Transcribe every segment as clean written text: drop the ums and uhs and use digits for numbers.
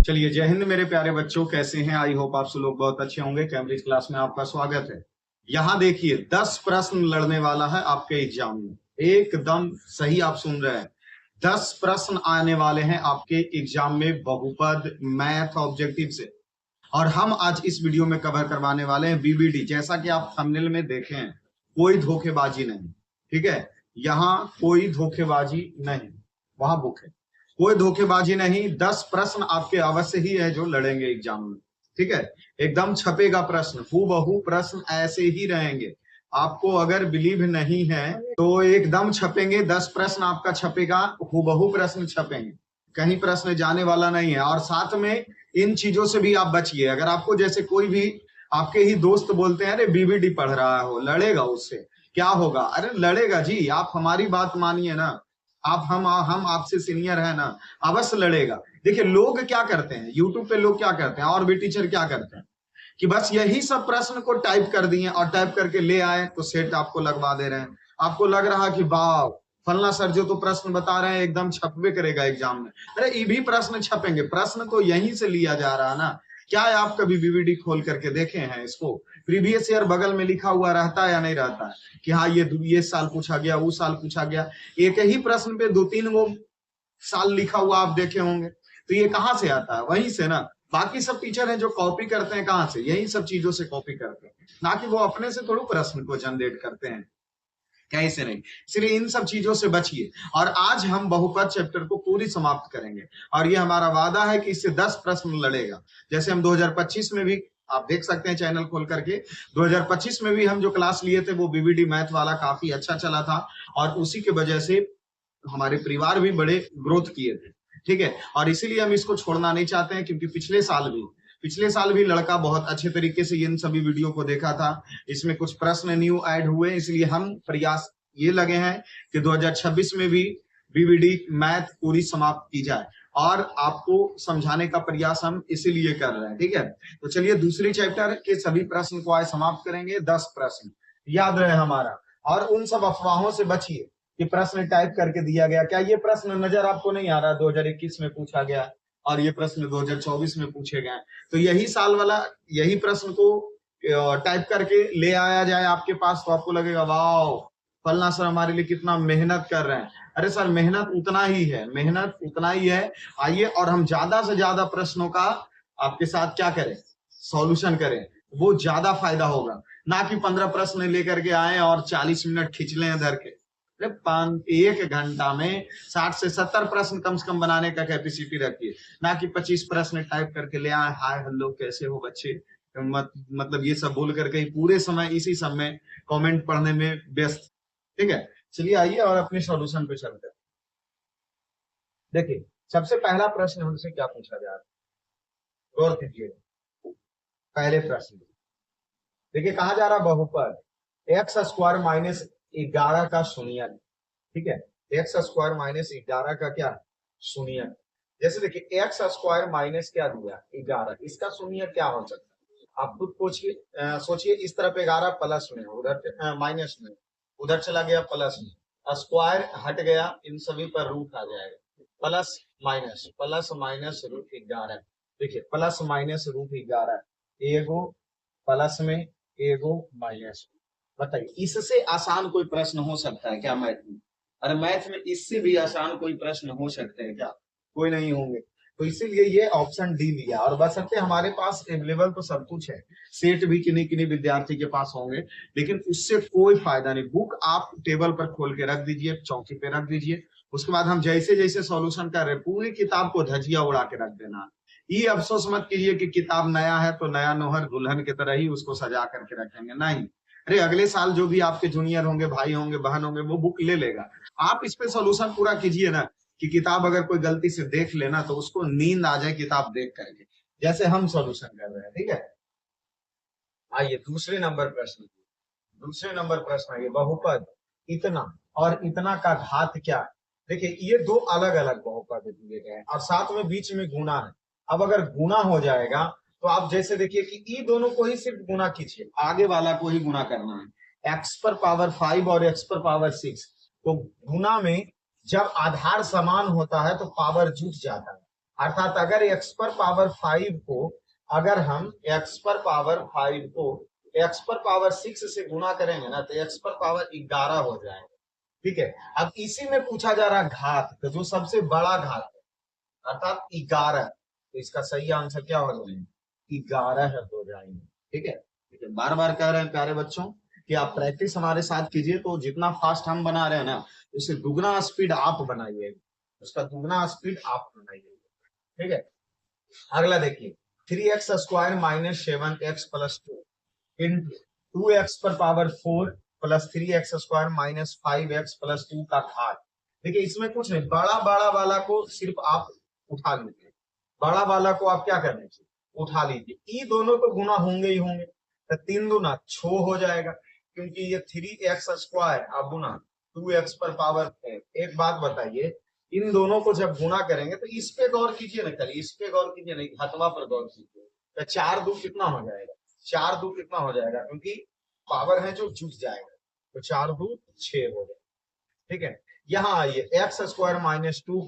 चलिए, जय हिंद मेरे प्यारे बच्चों, कैसे हैं? आई होप आप सब लोग बहुत अच्छे होंगे। कैम्ब्रिज क्लास में आपका स्वागत है। यहाँ देखिए 10 प्रश्न लड़ने वाला है आपके एग्जाम में। एकदम सही आप सुन रहे हैं, 10 प्रश्न आने वाले हैं आपके एग्जाम में बहुपद मैथ ऑब्जेक्टिव से। और हम आज इस वीडियो में कवर करवाने वाले हैं बीबीडी। जैसा कि आप थंबनेल में देखे हैं, कोई धोखेबाजी नहीं, ठीक है। यहाँ कोई धोखेबाजी नहीं, वहां बुक है, कोई धोखेबाजी नहीं। 10 प्रश्न आपके अवश्य ही है जो लड़ेंगे एग्जाम में, ठीक है। एकदम छपेगा प्रश्न, हूबहू प्रश्न ऐसे ही रहेंगे। आपको अगर बिलीव नहीं है तो एकदम छपेंगे, 10 प्रश्न आपका छपेगा, हूबहू प्रश्न छपेंगे, कहीं प्रश्न जाने वाला नहीं है। और साथ में इन चीजों से भी आप बचिए। अगर आपको जैसे कोई भी आपके ही दोस्त बोलते हैं अरे बीबीडी पढ़ रहा हो, लड़ेगा उससे, क्या होगा? अरे लड़ेगा जी, आप हमारी बात मानिए ना। आप हम आपसे सीनियर है ना, अवश्य लड़ेगा। देखिए लोग क्या करते हैं, यूट्यूब पे लोग क्या करते हैं और भी टीचर क्या करते हैं कि बस यही सब प्रश्न को टाइप कर दिए और टाइप करके ले आए तो सेट आपको लगवा दे रहे हैं। आपको लग रहा कि वाह, फलना सर जो तो प्रश्न बता रहे हैं एकदम छपवे करेगा एग्जाम में। अरे ये भी प्रश्न छपेंगे, प्रश्न तो यहीं से लिया जा रहा है ना। क्या है, आप कभी बीबीडी खोल करके देखे हैं इसको? प्रीवियस ईयर बगल में लिखा हुआ रहता है या नहीं रहता है कि हाँ ये साल पूछा गया, वो साल पूछा गया। एक ही प्रश्न पे 2-3 वो साल लिखा हुआ आप देखे होंगे। तो ये कहाँ से आता है? वहीं से ना। बाकी सब टीचर हैं जो कॉपी करते हैं, कहाँ से? यही सब चीजों से कॉपी करते हैं, ना कि वो अपने से थोड़ा प्रश्न को जनरेट करते हैं, कैसे नहीं। इसलिए इन सब चीजों से बचिए। और आज हम बहुपद चैप्टर को पूरी समाप्त करेंगे और ये हमारा वादा है कि इससे 10 प्रश्न लड़ेगा। जैसे हम 2025 में भी, आप देख सकते हैं चैनल खोल करके, 2025 में भी हम जो क्लास लिए थे वो बीबीडी मैथ वाला काफी अच्छा चला था और उसी की वजह से हमारे परिवार भी बड़े ग्रोथ किए थे, ठीक है। और इसीलिए हम इसको छोड़ना नहीं चाहते हैं, क्योंकि पिछले साल भी लड़का बहुत अच्छे तरीके से इन सभी वीडियो को देखा था। इसमें कुछ प्रश्न न्यू ऐड हुए, इसलिए हम प्रयास ये लगे हैं कि 2026 में भी बीबीडी मैथ पूरी समाप्त की जाए और आपको समझाने का प्रयास हम इसीलिए कर रहे हैं, ठीक है। तो चलिए दूसरी चैप्टर के सभी प्रश्न को आज समाप्त करेंगे। 10 प्रश्न याद रहे हमारा, और उन सब अफवाहों से बचिए कि प्रश्न टाइप करके दिया गया। क्या ये प्रश्न नजर आपको नहीं आ रहा 2021 में पूछा गया और ये प्रश्न 2024 में पूछे गए? तो यही साल वाला यही प्रश्न को टाइप करके ले आया जाए आपके पास, तो आपको लगेगा वाह, फलना सर हमारे लिए कितना मेहनत कर रहे हैं। अरे सर मेहनत उतना ही है, मेहनत उतना ही है। आइए और हम ज्यादा से ज्यादा प्रश्नों का आपके साथ क्या करें, सॉल्यूशन करें, वो ज्यादा फायदा होगा। ना कि 15 प्रश्न लेकर के आए और 40 मिनट खींच लें धर के। एक घंटा में 60 से 70 प्रश्न कम से कम बनाने का कैपेसिटी रखिए, ना कि 25 प्रश्न टाइप करके ले आए, हाय हेलो कैसे हो बच्चे, मतलब ये सब बोल करके पूरे समय इसी सब में कमेंट पढ़ने में व्यस्त, ठीक है। चलिए आइए और अपने सॉल्यूशन पे चलते हैं। देखिए सबसे पहला प्रश्न हमसे क्या पूछा जा रहा है, गौर कीजिए। पहले प्रश्न देखिए, कहा जा रहा बहुपद एक्स स्क्वायर माइनस 11 का शून्यक, ठीक है। एक्स स्क्वायर माइनस 11 का क्या शून्यक। जैसे देखिए एक्स स्क्वायर माइनस क्या दिया 11, इसका शून्यक क्या हो सकता है? आप खुद सोचिए। इस तरफ 11 प्लस में, उधर माइनस में, उधर चला गया प्लस में, स्क्वायर हट गया, इन सभी पर रूट आ जाएगा। Plus minus root 11। देखिए प्लस माइनस रूट 11, एगो प्लस में एगो माइनस। बताइए इससे आसान कोई प्रश्न हो सकता है क्या मैथ में? अरे मैथ में इससे भी आसान कोई प्रश्न हो सकते हैं क्या? कोई नहीं होंगे। तो इसीलिए ये ऑप्शन डी लिया। और बशर्ते हमारे पास अवेलेबल तो सब कुछ है, सेट भी किन्हीं किन्हीं विद्यार्थी के पास होंगे, लेकिन उससे कोई फायदा नहीं। बुक आप टेबल पर खोल के रख दीजिए, चौकी पे रख दीजिए। उसके बाद हम जैसे जैसे सॉल्यूशन कर रहे, पूरी किताब को धजिया उड़ा के रख देना। ये अफसोस मत कीजिए कि किताब नया है तो नया नोहर दुल्हन की तरह ही उसको सजा करके रखेंगे, नहीं। अरे अगले साल जो भी आपके जूनियर होंगे, भाई होंगे, बहन होंगे, वो बुक ले लेगा। आप इस पे सॉल्यूशन पूरा कीजिए ना, कि किताब अगर कोई गलती से देख लेना तो उसको नींद आ जाए किताब देख करके, जैसे हम सॉल्यूशन कर रहे हैं, ठीक है। आइए दूसरे नंबर प्रश्न, ये बहुपद इतना और इतना का घात क्या है। देखिए ये दो अलग अलग बहुपद दिए गए हैं और साथ में बीच में गुना है। अब अगर गुना हो जाएगा तो आप जैसे देखिए कि ये दोनों को ही सिर्फ गुना कीजिए, आगे वाला को ही गुना करना है। एक्स पर पावर 5 और एक्स पर पावर 6, तो गुना में जब आधार समान होता है तो पावर जुट जाता है। अर्थात अगर x पर पावर 5 को, अगर हम x पर पावर 5 को x पर पावर 6 से गुना करेंगे ना तो x पर पावर 11 हो जाएगा। ठीक है, अब इसी में पूछा जा रहा घात, तो जो सबसे बड़ा घात है अर्थात 11, तो इसका सही आंसर क्या हो जाएगा? 11 हो जाएंगे। ठीक है, बार बार कह रहे हैं प्यारे बच्चों कि आप प्रैक्टिस हमारे साथ कीजिए, तो जितना फास्ट हम बना रहे हैं ना, उससे दुगना स्पीड आप बनाइए, उसका दुगना स्पीड आप बनाइए। ठीक है, अगला देखिए 3x² minus 7x plus 2 into 2x पर power 4 plus 3x² minus 5x plus 2 का घात। देखिए इसमें कुछ नहीं, बड़ा बड़ा वाला को सिर्फ आप उठा लीजिए, बड़ा वाला को आप क्या करने चाहिए? उठा लीजिए। ये दोनों तो गुना होंगे ही होंगे, तो 3 दूना 6 हो जाएगा, क्योंकि ये 3x² आप गुना 2x पर पावर 4। एक बात बताइए, इन दोनों को जब गुना करेंगे तो इस पे गौर कीजिए ना, खाली इस पे गौर कीजिए नहीं, घटवा पर गौर कीजिए। तो 4 2 कितना हो जाएगा? 4 2 कितना हो जाएगा? क्योंकि पावर है जो जुट जाएगा, तो 4 2 6 हो जाएगा। ठीक है, यहाँ आइए x² minus 2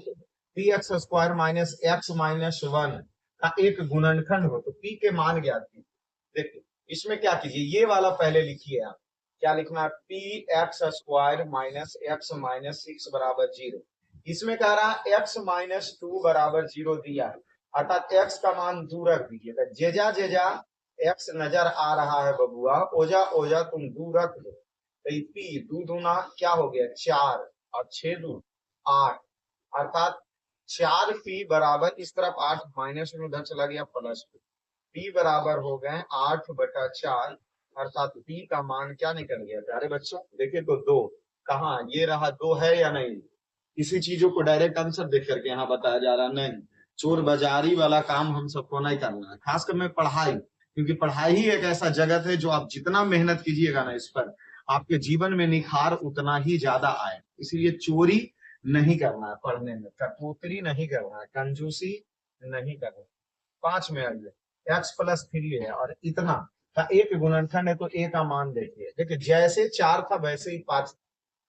3x² minus x minus 1 का एक गुणनखंड हो तो p के मान ज्ञात कीजिए। देखिए इसमें क्या कीजिए, ये वाला पहले लिखिए, आप क्या लिखना है? px² माइनस x माइनस 6 बराबर 0। इसमें कह रहा है x माइनस 2 बराबर 0 दिया है, अर्थात x का मान 2 रख दीजिएगा। जेजा जेजा x नजर आ रहा है बबुआ, ओजा ओजा तुम 2 रख दो, तो पी 2 दूना क्या हो गया? 4 और 6 2 8, अर्थात 4p बराबर, इस तरफ 8 माइनस में उधर चला गया प्लस 2, p बराबर हो गए 8/4, अर्थात p का मान क्या निकल गया प्यारे बच्चों? देखिए तो 2 कहाँ, ये रहा 2 है या नहीं? किसी चीजों को डायरेक्ट आंसर देख करके यहाँ बताया जा रहा नहीं, चोर बाजारी वाला काम हम सबको नहीं करना है, खासकर में पढ़ाई, क्योंकि पढ़ाई ही एक ऐसा जगत है जो आप जितना मेहनत कीजिएगा ना इस पर, आपके जीवन में निखार उतना ही ज्यादा आए। इसीलिए चोरी नहीं करना है, पढ़ने में कटौती नहीं करना है, कंजूसी नहीं करना। 5 में आइए x प्लस 3 है और इतना का एक गुणनखंड है, तो a का मान देखिए। देखिए जैसे 4 था वैसे ही 5,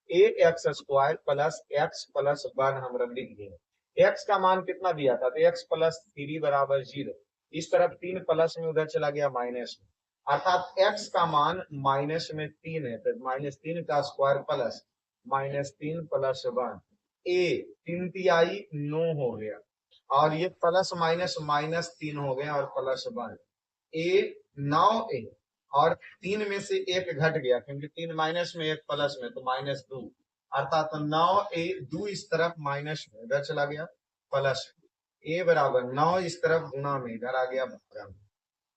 ax² प्लस x प्लस 1 हम लिख दिए। x का मान कितना दिया था? तो x प्लस 3 बराबर 0, इस तरफ 3 प्लस में उधर चला गया माइनस में, अर्थात x का मान माइनस में 3 है, तो -3 का स्क्वायर प्लस -3 प्लस 1, a 3 तिहाई 9 हो गया, और ये प्लस माइनस माइनस 3 हो गए और प्लस 1, a 9a, और 3 में से 1 घट गया, क्योंकि 3 माइनस में 1 प्लस में, तो -2, अर्थात 9a 2 इस तरफ माइनस में इधर चला गया प्लस, a बराबर 9 इस तरफ गुना में इधर आ गया भागा,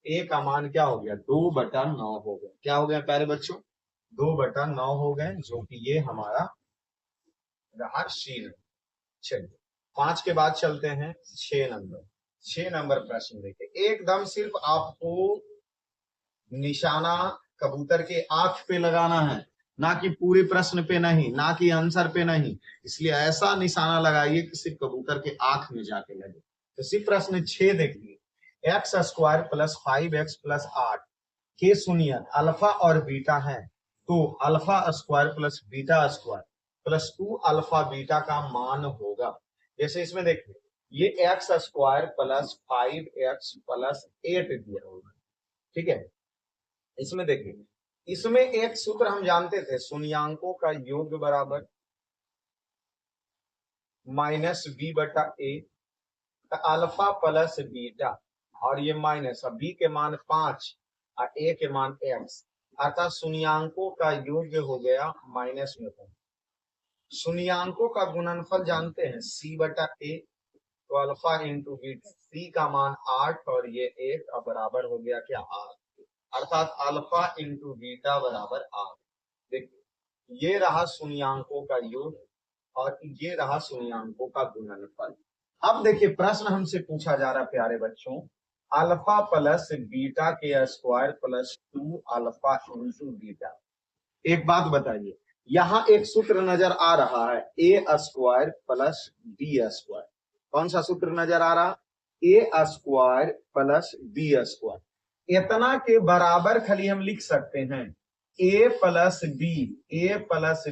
a का मान क्या हो गया? 2/9 हो गया। क्या हो गया प्यारे बच्चों? 2/9 हो गए, जो कि ये हमारा रहा शील। चलिए 5 के बाद चलते हैं 6 नंबर प्रश्न देखिए, एकदम सिर्फ आपको निशाना कबूतर के आंख पे लगाना है, ना कि पूरे प्रश्न पे नहीं, ना कि आंसर पे नहीं, इसलिए ऐसा निशाना लगाइए कि सिर्फ कबूतर के आंख में जाके लगे। तो सिर्फ प्रश्न 6 देखिए, x² प्लस 5x प्लस 8 के शून्य अल्फा और बीटा है, तो alpha square plus beta square plus 2 alpha beta का मान होगा। जैसे इसमें देखिए, ये x² प्लस 5x प्लस 8 दिया होगा। ठीक है, इसमें देखिए, इसमें एक सूत्र हम जानते थे, शून्यांकों का योग बराबर -b/a, अल्फा प्लस बीटा, और ये माइनस, अब b के मान 5 और a के मान x, अर्थात शून्यांकों का योग हो गया माइनस में 5। शून्यांकों का गुणनफल जानते हैं c/a, तो अल्फा इंटू बीटा, c का मान 8 और ये 1 और बराबर हो गया क्या? 8, अर्थात अल्फा इंटू बीटा बराबर 8। देखिए ये रहा शून्यांकों का योग और ये रहा शून्यांकों का गुणनफल। अब देखिए प्रश्न हमसे पूछा जा रहा है प्यारे बच्चों, अल्फा प्लस बीटा के square plus 2 alpha into beta. एक बात बताइए, यहाँ एक सूत्र नजर आ रहा है a² प्लस b²। कौन सा सूत्र नजर आ रहा? a² plus b²। इतना के बराबर खाली हम लिख सकते हैं a प्लस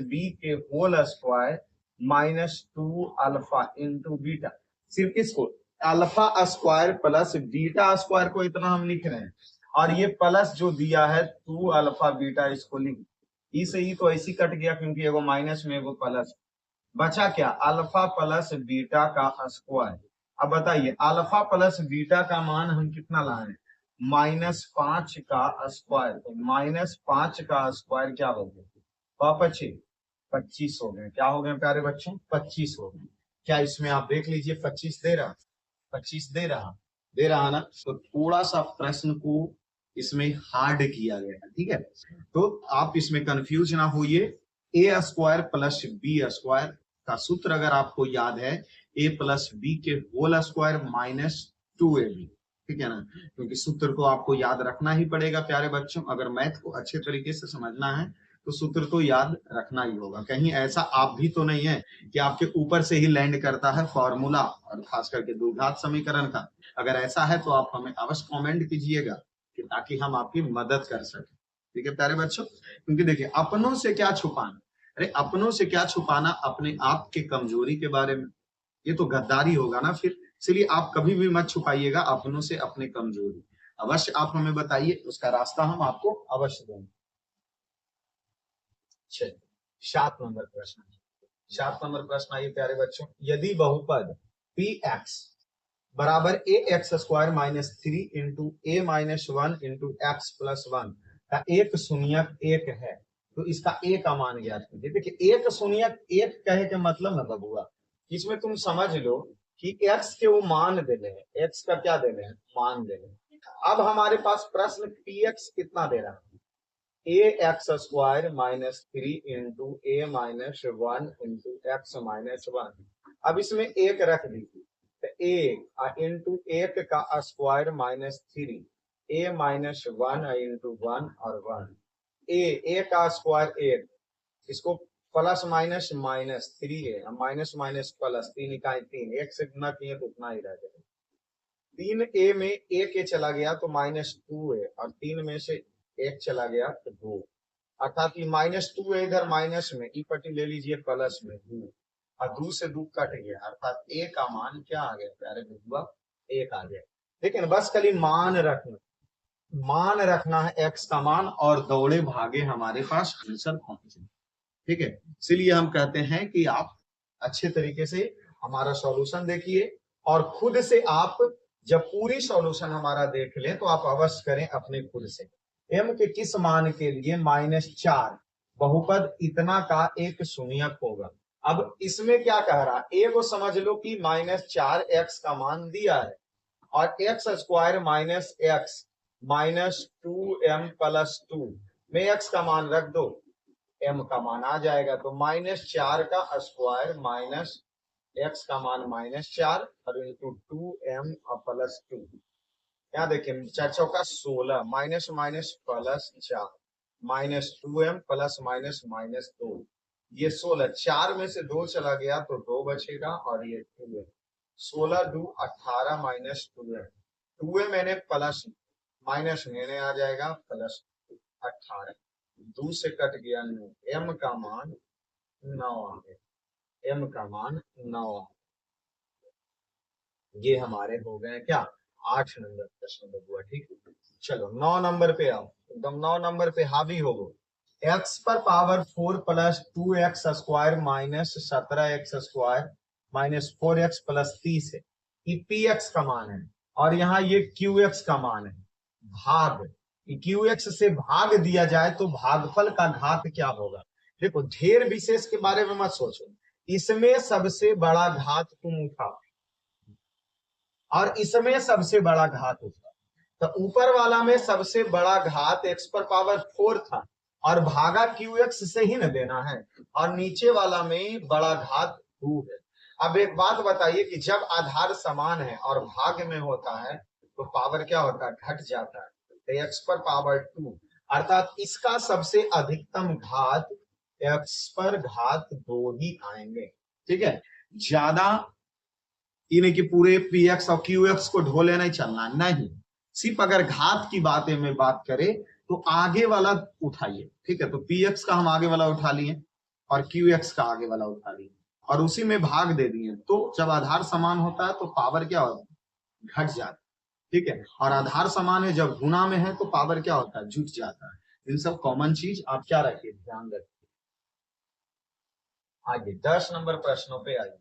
बी के whole square -2 alpha into beta. सिर्फ इसको alpha square plus beta square को इतना हम लिख रहे हैं, और ये प्लस जो दिया है 2 अल्फा बीटा, इसको लिख, ई से ई तो ऐसी कट गया क्योंकि एगो माइनस में एगो प्लस, बचा क्या अल्फा प्लस बीटा का स्क्वायर। अब बताइए अल्फा प्लस बीटा का मान हम कितना लाए, -5 का स्क्वायर, तो -5 का स्क्वायर क्या हो गया वापस 25 हो गए। क्या हो गए प्यारे बच्चों, 25 हो गए। क्या इसमें आप देख लीजिए 25 दे रहा, 25 दे रहा ना, तो थोड़ा सा प्रश्न को इसमें हार्ड किया गया है, ठीक है। तो आप इसमें कंफ्यूज ना होइए, ए स्क्वायर प्लस बी स्क्वायर का सूत्र अगर आपको याद है, ए प्लस बी के होल स्क्वायर -2ab, ठीक है ना, क्योंकि सूत्र को आपको याद रखना ही पड़ेगा प्यारे बच्चों। अगर मैथ को अच्छे तरीके से समझना है तो सूत्र तो याद रखना ही होगा। कहीं ऐसा आप भी तो नहीं है कि आपके ऊपर से ही लैंड करता है फॉर्मूला, और खास करके द्विघात समीकरण का। अगर ऐसा है तो आप हमें अवश्य कमेंट कीजिएगा कि ताकि हम आपकी मदद कर सकें, ठीक है प्यारे बच्चों। क्योंकि देखिए अपनों से क्या छुपाना, अरे अपनों से क्या छुपाना अपने आप के कमजोरी के बारे में, ये तो गद्दारी होगा ना फिर। इसलिए आप कभी भी मत छुपाइएगा अपनों से अपने कमजोरी, अवश्य आप हमें बताइए, उसका रास्ता हम आपको अवश्य देंगे। 7 नंबर प्रश्न, 7 नंबर प्रश्न आइए प्यारे बच्चों। यदि बहुपद पी एक्स बराबर ए एक्स स्क्वायर -3 इंटू ए -1 इंटू एक्स प्लस 1 का एक शून्यक एक है, तो इसका ए का मान ज्ञात कीजिए। देखिए एक शून्यक एक कहे के मतलब ना बबुआ, इसमें तुम समझ लो कि एक्स के वो मान देने हैं, एक्स का क्या देने हैं, मान देने हैं। अब हमारे पास प्रश्न पी एक्स कितना दे रहा है, ए एक्स स्क्वायर -3 इंटू ए -1 इंटू एक्स -1। अब इसमें एक रख दीजिए, तो ए इंटू एक का स्क्वायर -3, ए -1 इंटू 1 और 1, ए का स्क्वायर 1, इसको प्लस माइनस माइनस 3 है, माइनस माइनस प्लस 3 इकाई 3, एक से गुना किए तो उतना ही रह जाएगा। 3a में a के चला गया तो -2 है, और 3 में से 1 चला गया तो 2, अर्थात ये -2 है इधर माइनस में, ई पट्टी ले लीजिए प्लस में 2, और 2 से 2 कट गया, अर्थात a का मान क्या आ गया प्यारे बबुआ, 1 आ गया। लेकिन बस खाली मान रखना है x का मान, और दौड़े भागे हमारे पास आंसर पहुंचे, ठीक है। इसलिए हम कहते हैं कि आप अच्छे तरीके से हमारा सॉल्यूशन देखिए, और खुद से आप जब पूरी सॉल्यूशन हमारा देख लें तो आप अवश्य करें अपने खुद से। m के किस मान के लिए -4 बहुपद इतना का एक शून्यक होगा। अब इसमें क्या कह रहा है, a को समझ लो कि -4x का मान दिया है, और x square -x -2m plus 2 में x का मान रख दो, m का मान आ जाएगा। तो -4 का स्क्वायर माइनस x का मान -4 और इंटू 2m प्लस 2, यहाँ देखिए 4 चौका 16, minus minus plus 4, -2m plus minus -2, ये 16, 4 में से 2 चला गया तो 2 बचेगा, और ये 2m, 16 2 18 -2m, 2m मैंने प्लस माइनस मैंने आ जाएगा प्लस 18, 2 से कट गया 9, m का मान 9 आ गया, m का मान 9 आ गया। ये हमारे हो गए क्या 8 नंबर प्रश्न बबुआ, ठीक है। चलो 9 नंबर पे आओ, एकदम 9 नंबर पे हावी हो गो। x पर power 4 plus 2x square -17x square -4x plus 30 है, ये px का मान है, और यहाँ ये qx का मान है। भाग qx से भाग दिया जाए तो भागफल का घात क्या होगा। देखो ढेर विशेष के बारे में मत सोचो, इसमें सबसे बड़ा घात तुम उठाओ, और इसमें सबसे बड़ा घात उठा, तो ऊपर वाला में सबसे बड़ा घात x पर पावर 4 था, और भागा qx से ही न देना है, और नीचे वाला में बड़ा घात 2 है। अब एक बात बताइए कि जब आधार समान है और भाग में होता है तो पावर क्या होता है, घट जाता है, तो x पर पावर 2, अर्थात इसका सबसे अधिकतम घात x पर घात 2 ही आएंगे, ठीक है। ज्यादा इन्हें कि पूरे px और qx को ढोले नहीं चलना, नहीं, सिर्फ अगर घात की बातें में बात करें तो आगे वाला उठाइए, ठीक है। तो px का हम आगे वाला उठा लिए और qx का आगे वाला उठा लिए, और उसी में भाग दे दिए, तो जब आधार समान होता है तो पावर क्या होता है, घट जाता है। ठीक है, और आधार समान है जब गुना में है तो पावर क्या होता है, जुट जाता है। इन सब कॉमन चीज आप क्या रखिए, ध्यान रखिए। आगे 10 नंबर प्रश्नों पे आइए।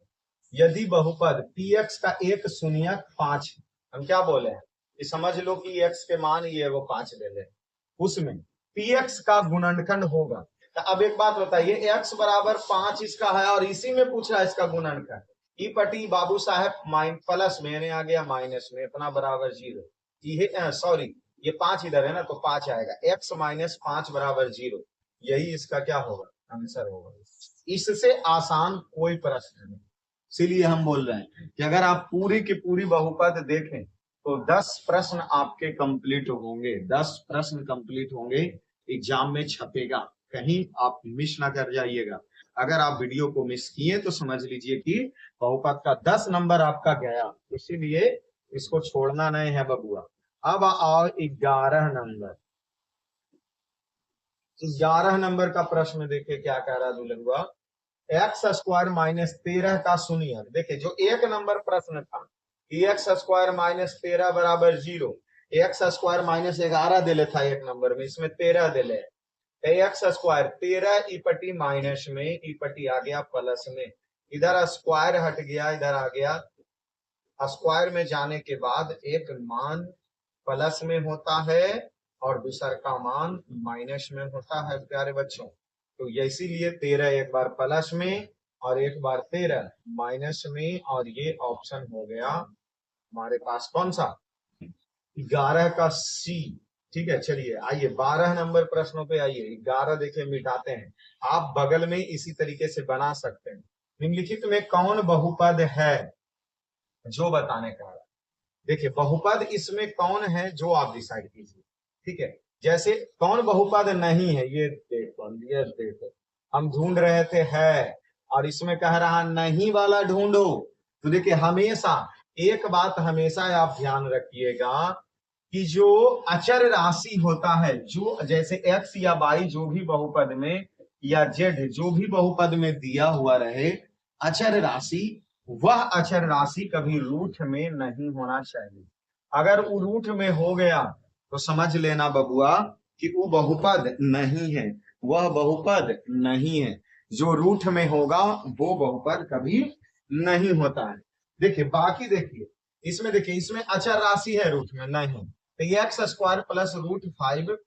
यदि बहुपद px का एक शून्यक 5, हम क्या बोले हैं, ये समझ लो कि x के मान ये वो 5 ले ले, उसमें px का गुणनखंड होगा। तो अब एक बात बताइए, x बराबर 5 इसका है और इसी में पूछ रहा है इसका गुणनखंड। ई पटी बाबू साहब प्लस में यानी आ गया माइनस में, इतना बराबर 0। ये सॉरी ये 5 इधर है ना, तो 5 आएगा, x माइनस 5 बराबर 0। यही इसका क्या होगा, आंसर होगा। इससे आसान कोई प्रश्न नहीं। इसीलिए हम बोल रहे हैं कि अगर आप पूरी की पूरी बहुपद देखें तो 10 प्रश्न आपके कंप्लीट होंगे, 10 प्रश्न कंप्लीट होंगे, एग्जाम में छपेगा, कहीं आप मिस ना कर जाइएगा। अगर आप वीडियो को मिस किए तो समझ लीजिए कि बहुपद का 10 नंबर आपका गया, इसीलिए इसको छोड़ना नहीं है बबुआ। अब आओ 11 नंबर। 11 नंबर का प्रश्न देखिए क्या कह रहा है दुल्हनुआ, एक्स स्क्वायर माइनस 13 का शून्य। देखिए जो एक नंबर प्रश्न था, एक्स स्क्वायर माइनस 13 बराबर 0, एक्स स्क्वायर माइनस 11 दिले था एक नंबर में, इसमें 13 दिले। एक्स स्क्वायर 13 ई पट्टी माइनस में, ई पट्टी आ गया प्लस में, इधर स्क्वायर हट गया, इधर आ गया। स्क्वायर में जाने के बाद एक मान प्लस में होता है और दूसर का मान माइनस में होता है प्यारे बच्चों। तो इसीलिए 13 एक बार प्लस में और एक बार 13 माइनस में, और ये ऑप्शन हो गया हमारे पास कौन सा, 11 का सी। ठीक है, चलिए आइए 12 नंबर प्रश्नों पे आइए। 11 देखिए मिटाते हैं, आप बगल में इसी तरीके से बना सकते हैं। निम्नलिखित में कौन बहुपद है, जो बताने का है। देखिए बहुपद इसमें कौन है जो आप डिसाइड कीजिए। ठीक है, जैसे कौन बहुपद नहीं है, ये देखो, ये देखो हम ढूंढ रहे थे है, और इसमें कह रहा नहीं वाला ढूंढो। तो देखिए हमेशा एक बात हमेशा आप ध्यान रखिएगा कि जो अचर राशि होता है, जो जैसे x या y जो भी बहुपद में, या z जो भी बहुपद में दिया हुआ रहे अचर राशि, वह अचर राशि कभी रूट में नहीं होना चाहिए। अगर वो रूट में हो गया तो समझ लेना बबुआ कि वो बहुपद नहीं है, वह बहुपद नहीं है। जो रूट में होगा वो बहुपद कभी नहीं होता है। देखिए बाकी देखिए इसमें, देखिए इसमें अचर राशि है रूट में नहीं, तो ये एक्स स्क्वायर प्लस रूट 5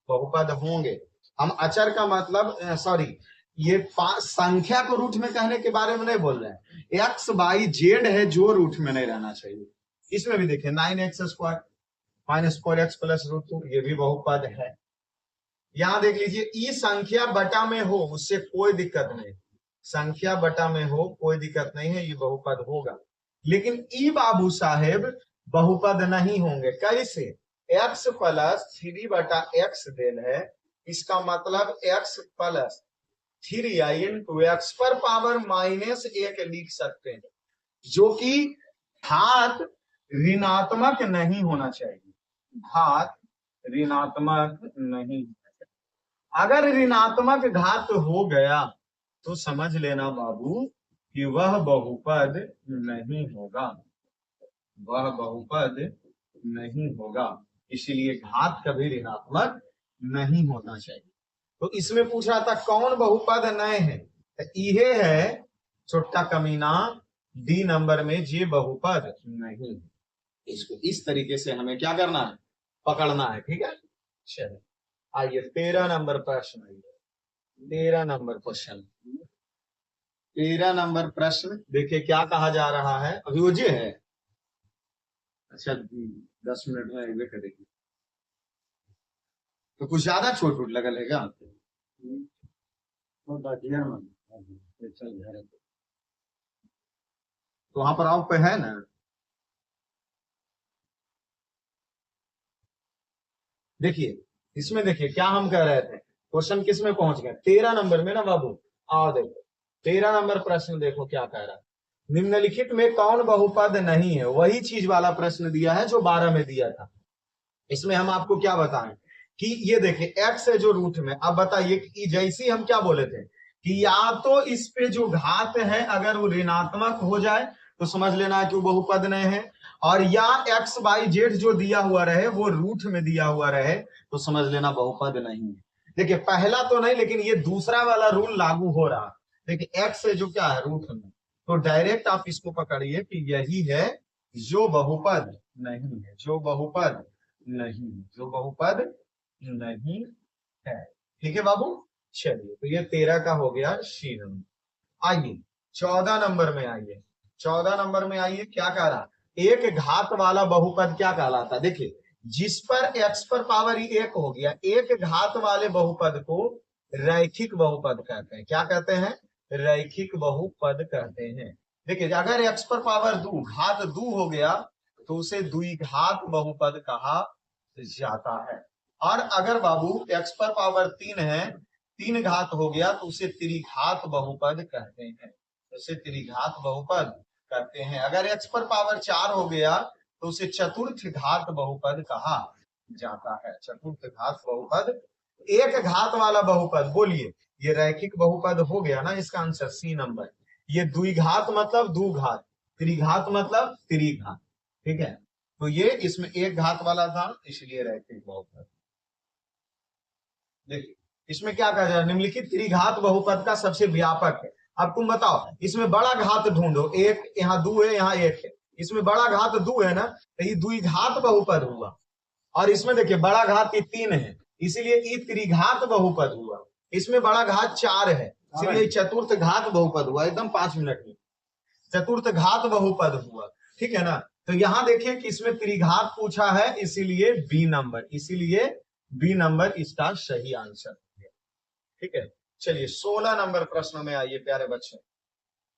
बहुपद होंगे। हम अचर का मतलब सॉरी ये संख्या को रूट में कहने के बारे में नहीं बोल रहे हैं, एक्स बाई जेड है जो रूट में नहीं रहना चाहिए। इसमें भी देखिए 9x square minus 4x plus root 2, ये भी बहुपद है। यहां देख लीजिए ई संख्या बटा में हो उससे कोई दिक्कत नहीं, संख्या बटा में हो कोई दिक्कत नहीं है, ये बहुपद होगा। लेकिन ई बाबू साहेब बहुपद नहीं होंगे। कैसे, x प्लस 3 बटा x देन है, इसका मतलब x plus 3i into x पर पावर माइनस 1 लिख सकते हैं, जो कि घात ऋणात्मक नहीं होना चाहिए, घात ऋणात्मक नहीं। अगर ऋणात्मक घात हो गया तो समझ लेना बाबू कि वह बहुपद नहीं होगा, वह बहुपद नहीं होगा। इसलिए घात कभी ऋणात्मक नहीं होना चाहिए। तो इसमें पूछ रहा था कौन बहुपद नए है, तो ये है छोटा कमीना डी नंबर में, जे बहुपद नहीं। इसको इस तरीके से हमें क्या करना है, पकड़ना है। ठीक है, चलिए आइए 13 नंबर प्रश्न, 13 नंबर क्वेश्चन, 13 नंबर प्रश्न देखिए क्या कहा जा रहा है। अभी वो जे है, अच्छा 10 मिनट में एग्जिट करेगी तो कुछ ज्यादा चोट वोट लगल है क्या, तो वहां पर आप पे है ना। देखिए इसमें देखिए क्या हम कह रहे थे, क्वेश्चन किस में पहुंच गए, 13 नंबर में ना बाबू। आओ देखो 13 नंबर प्रश्न देखो क्या कह रहा है, निम्नलिखित में कौन बहुपद नहीं है। वही चीज वाला प्रश्न दिया है जो 12 में दिया था। इसमें हम आपको क्या बताएं कि ये देखिए x है जो रूट में, अब बताइए कि जैसे हम क्या बोले थे कि या तो इस पे जो घात है अगर वो ऋणात्मक हो जाए तो समझ लेना कि वो बहुपद नहीं है, और या एक्स बाई जेड जो दिया हुआ रहे वो रूट में दिया हुआ रहे तो समझ लेना बहुपद नहीं है। देखिए पहला तो नहीं, लेकिन ये दूसरा वाला रूल लागू हो रहा। देखिए एक्स से जो क्या है रूट में, तो डायरेक्ट आप इसको पकड़िए कि यही है जो बहुपद नहीं है, जो बहुपद नहीं, जो बहुपद नहीं है। ठीक है बाबू, चलिए तो ये 13 का हो गया सी नंबर। आइए 14 नंबर में आइए, 14 नंबर में आइए, क्या कह रहा, एक घात वाला बहुपद क्या कहलाता है। देखिए जिस पर एक्स पर पावर ही एक हो गया, एक घात वाले बहुपद को रैखिक बहुपद कहते हैं। क्या कहते हैं, रैखिक बहुपद कहते हैं। देखिए अगर एक्स पर पावर दो, घात दो हो गया तो उसे द्विघात बहुपद कहा जाता है। और अगर बाबू एक्स पर पावर 3 है, 3 घात हो गया तो उसे त्रिघात बहुपद कहते हैं, उसे त्रिघात बहुपद कहते हैं। अगर एक्स पर पावर 4 हो गया तो उसे चतुर्थ घात बहुपद कहा जाता है, चतुर्थ घात बहुपद। एक घात वाला बहुपद बोलिए, ये रैखिक बहुपद हो गया ना, इसका आंसर सी नंबर। ये द्विघात मतलब दो घात, त्रिघात मतलब त्रिघात। ठीक है, तो ये इसमें एक घात वाला था इसलिए रैखिक बहुपद। देखिए इसमें क्या कहा जाए, निम्नलिखित त्रिघात बहुपद का सबसे व्यापक है। अब तुम बताओ इसमें बड़ा घात ढूंढो, एक यहाँ दो है यहाँ एक है, इसमें बड़ा घात दो है ना, तो ये द्विघात बहुपद हुआ। और इसमें देखिए बड़ा घात ये 3 है, इसीलिए ये त्रिघात बहुपद हुआ। इसमें बड़ा घात 4 है, इसलिए चतुर्थ घात बहुपद हुआ। एकदम 5 मिनट में चतुर्थ घात बहुपद हुआ। ठीक है ना, तो यहाँ देखिए कि इसमें त्रिघात पूछा है, इसीलिए बी नंबर, इसीलिए बी नंबर इसका सही आंसर है। ठीक है, चलिए 16 नंबर प्रश्न में आइए प्यारे बच्चे।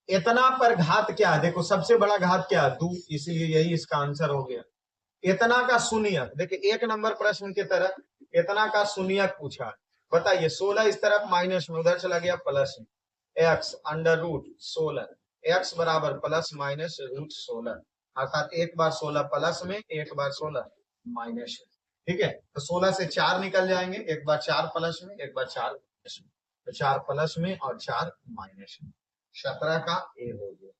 इतना पर घात क्या है, देखो सबसे बड़ा घात क्या है, 2, इसीलिए यही इसका आंसर हो गया। इतना का शून्यक, देखिए 1 नंबर प्रश्न की तरह इतना का शून्यक पूछा है। बताइए 16 इस तरफ माइनस में, उधर चला गया प्लस में, एक्स अंडर रूट 16, एक्स बराबर प्लस माइनस रूट 16, अर्थात एक बार 16 प्लस में, एक बार 16 माइनस में। ठीक है, तो 16 से 4 निकल जाएंगे, एक बार 4 प्लस में, एक बार 4 माइनस में, तो 4 प्लस में और 4 माइनस में, 17 का ए हो गया।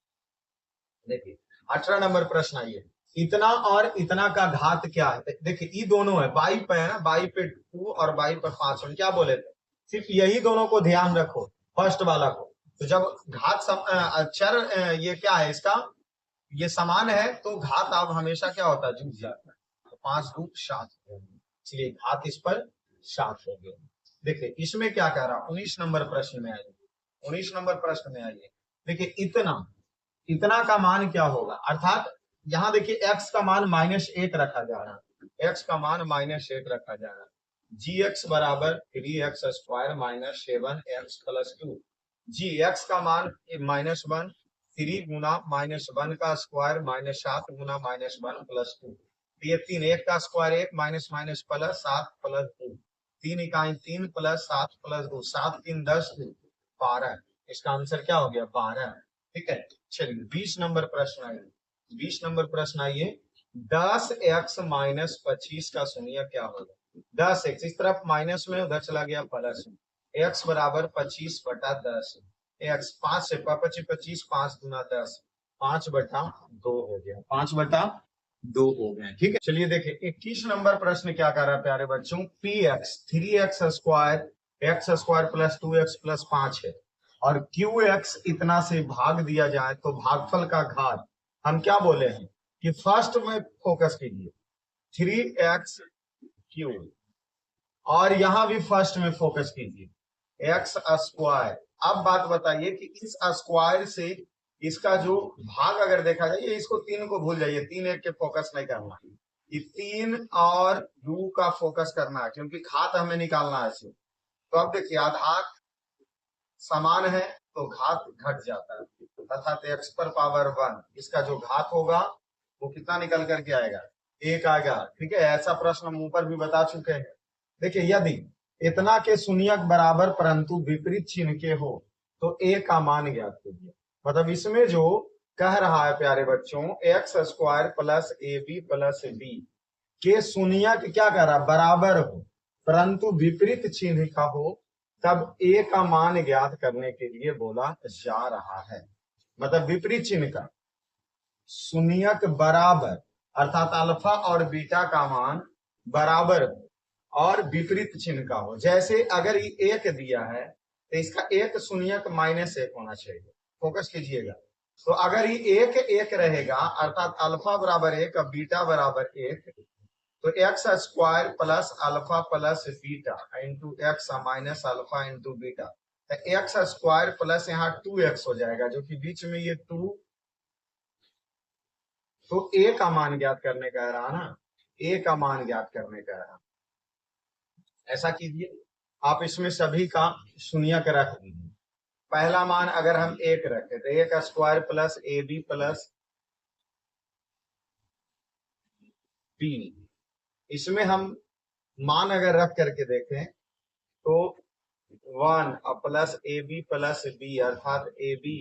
देखिए 18 नंबर प्रश्न आइए, इतना और इतना का घात क्या है। देखिए ये दोनों है, बाई पे है ना, बाई पे 2 और बाई पे 5, हम क्या बोले थे, सिर्फ यही दोनों को ध्यान रखो, फर्स्ट वाला को। तो जब घात अक्षर ये क्या है इसका, ये समान है तो घात अब हमेशा क्या होता है, जुड़ जाता है। तो 5 2 7, इसलिए घात इस पर 7 हो गया। देखिए इसमें क्या कह रहा, 19 नंबर प्रश्न में आइए, 19 नंबर प्रश्न में आइए। देखिए इतना, इतना का मान क्या होगा, अर्थात यहाँ देखिए x का मान -1 रखा जा रहा है, x का मान -1 रखा जा रहा है। जी एक्स बराबर 3x square minus 7x plus 2, जी एक्स का मान -1, 3 गुना -1 का स्क्वायर -7 गुना -1 प्लस 2, ये 3, 1 का square 1 minus minus plus 7 plus 2, 3 इकाई 3 प्लस 7 प्लस 2, 7 3 10 12, इसका आंसर क्या हो गया 12। ठीक है, चलिए 20 नंबर प्रश्न आइए, 20 नंबर प्रश्न आइए, 10x माइनस 25 का शून्य क्या होगा। 10x इस तरफ माइनस में, उधर चला गया प्लस में, x बराबर 25 बटा 10, x 5 से 25 25, 5 गुना 10, 5 बटा 2 हो गया, 5 बटा 2 हो गए। ठीक है, चलिए देखिए 21 नंबर प्रश्न क्या कर रहा है प्यारे बच्चों, px 3x square x square plus 2x plus 5 है और qx इतना से भाग दिया जाए तो भागफल का घात हम क्या बोले हैं कि फर्स्ट में फोकस कीजिए, 3x क्यूब, और यहां भी फर्स्ट में फोकस कीजिए x स्क्वायर। अब बात बताइए कि इस स्क्वायर से इसका जो भाग अगर देखा जाए, ये इसको 3 को भूल जाइए, 3 1 के फोकस नहीं करना, ये 3 और 2 का फोकस करना है क्योंकि घात हमें निकालना है इसे। तो अब देखिए आधार समान है तो घात घट जाता है, अर्थात x पर पावर 1 इसका जो घात होगा वो कितना निकल करके आएगा, 1 आएगा। ठीक है, ऐसा प्रश्न हम ऊपर भी बता चुके हैं। देखिए यदि इतना के शून्यक बराबर परंतु विपरीत चिन्ह के हो तो a का मान ज्ञात कीजिए। मतलब इसमें जो कह रहा है प्यारे बच्चों, x square plus a b plus b के शून्यक क्या कह रहा है, बराबर हो परंतु विपरीत चिन्ह का हो तब ए का मान ज्ञात करने के लिए बोला जा रहा है। मतलब विपरीत चिन्ह का शून्यक बराबर, अर्थात अल्फा और बीटा का मान बराबर और विपरीत चिन्ह का हो। जैसे अगर ये एक दिया है तो इसका एक शून्यक -1 होना चाहिए। फोकस कीजिएगा। तो अगर ये एक एक रहेगा अर्थात अल्फा बराबर 1 और बीटा बराबर 1, तो x square plus alpha plus beta into x minus alpha into beta, तो एक्स स्क्वायर प्लस यहाँ 2x हो जाएगा, जो कि बीच में ये 2, तो ए का मान ज्ञात करने का रहा ना, ए का मान ज्ञात करने का रहा। ऐसा कीजिए, आप इसमें सभी का शून्यक रख दीजिए। पहला मान अगर हम एक रखें तो ए का square plus a b plus b, इसमें हम मान अगर रख करके देखें तो 1 plus a b plus b, अर्थात ए बी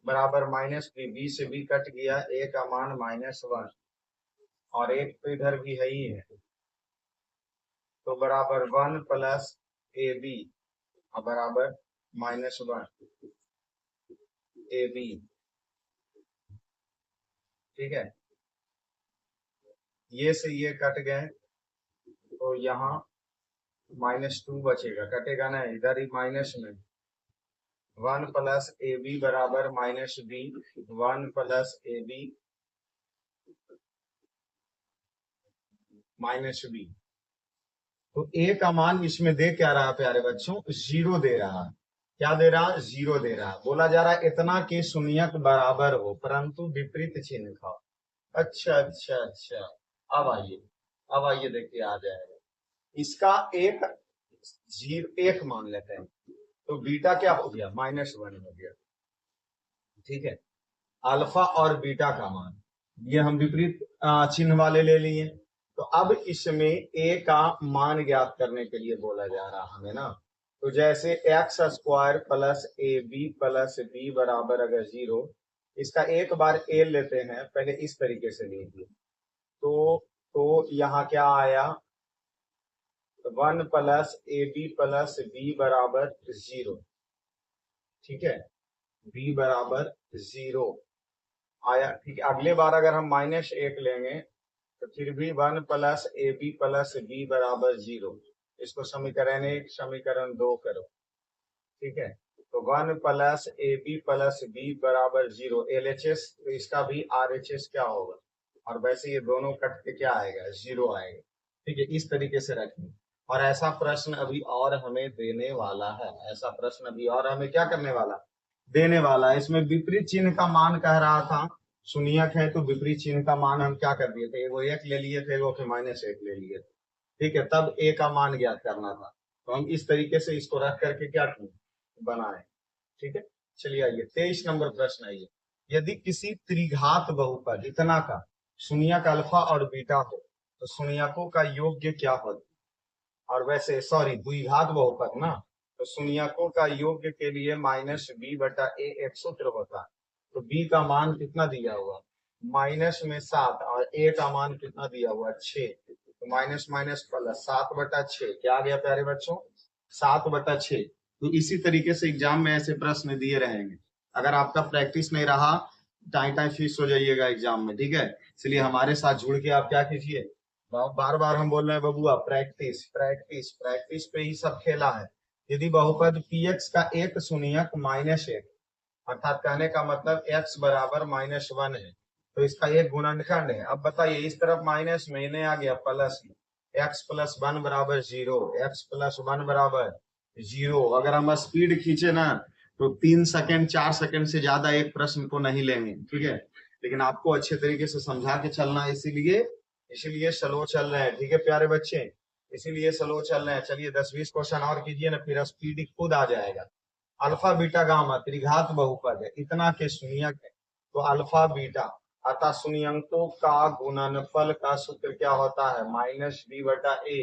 बराबर -b, बी से बी कट गया, ए का मान -1 और एक तो इधर भी है ही है, तो बराबर 1 प्लस ए बी बराबर -1 ए बी। ठीक है, ये से ये कट गए तो यहाँ -2 बचेगा, कटेगा ना, इधर ही माइनस में 1 प्लस ए बी बराबर -b, 1 plus a b -b। तो ए का मान इसमें दे क्या रहा प्यारे बच्चों, 0 दे रहा। क्या दे रहा, 0 दे रहा। बोला जा रहा है इतना के शून्यक बराबर हो परंतु विपरीत चिन्ह का। अच्छा अच्छा अच्छा, अब आइए, अब आइए देखिए आ जाएगा। इसका एक 1 मान लेते हैं, तो बीटा क्या हो गया, -1 हो गया। ठीक है, अल्फा और बीटा का मान ये हम विपरीत चिन्ह वाले ले लिए। तो अब इसमें ए का मान ज्ञात करने के लिए बोला जा रहा हमें ना, तो जैसे x square plus a b plus b बराबर अगर 0, इसका एक बार ए लेते हैं, पहले इस तरीके से लीजिए, तो यहाँ क्या आया, 1 plus a b plus b बराबर 0। ठीक है, बी बराबर 0 आया। ठीक है, अगले बार अगर हम -1 लेंगे तो फिर भी 1 plus a b plus b बराबर 0। इसको समीकरण 1 समीकरण 2 करो। ठीक है, तो 1 plus a b plus b बराबर 0 LHS, तो इसका भी RHS क्या होगा, और वैसे ये दोनों कट के क्या आएगा, 0 आएगा। ठीक है, इस तरीके से रखें। और ऐसा प्रश्न अभी और हमें देने वाला है, ऐसा प्रश्न अभी और हमें क्या करने वाला, देने वाला है। इसमें विपरीत चिन्ह का मान कह रहा था, शून्यक है तो विपरीत चिन्ह का मान हम क्या कर दिए थे, एगो 1 ले लिए थे, एगो के -1 ले लिए थे। ठीक है, तब ए का मान ज्ञात करना था, तो हम इस तरीके से इसको रख करके क्या किए, बनाए। ठीक है, चलिए आइए 23 नंबर प्रश्न आइए। यदि किसी त्रिघात बहुपद इतना का शून्यक अल्फा और बीटा हो तो शून्यकों का योग्य क्या होता, और वैसे सॉरी द्विघात बहुपद ना, तो शून्यकों का योग्य के लिए -b/a एक सूत्र होता है। तो b का मान कितना दिया हुआ, -7 और a का मान कितना दिया हुआ, 6, तो माइनस माइनस प्लस 7/6 क्या आ गया प्यारे बच्चों, 7/6। तो इसी तरीके से एग्जाम में ऐसे प्रश्न दिए रहेंगे। अगर आपका प्रैक्टिस नहीं रहा, टाइम टाइम फिक्स हो जाइएगा एग्जाम में। ठीक है, इसलिए हमारे साथ जुड़ के आप क्या कीजिए, बार बार हम बोल रहे हैं बबुआ, प्रैक्टिस प्रैक्टिस प्रैक्टिस पे ही सब खेला है। यदि बहुपद px का एक शून्यक -1, अर्थात कहने का मतलब x बराबर -1 है, तो इसका एक गुणनखंड है। अब बताइए, इस तरफ माइनस में इन्हें आ गया प्लस, x प्लस 1 बराबर 0, x प्लस 1 बराबर 0। अगर हम स्पीड खींचे ना तो 3 सेकंड 4 सेकंड से ज्यादा एक प्रश्न को नहीं लेंगे। ठीक है, लेकिन आपको अच्छे तरीके से समझा के चलना है, इसीलिए स्लो चल रहे हैं। ठीक है प्यारे बच्चे, इसीलिए स्लो चल रहे हैं। चलिए 10-20 क्वेश्चन और कीजिए ना, फिर स्पीड खुद आ जाएगा। अल्फा बीटा गामा त्रिघात बहुपद है, इतना के शून्यक है, तो अल्फा बीटा अर्थात शून्यंकों का गुणनफल का सूत्र क्या होता है, -d/a।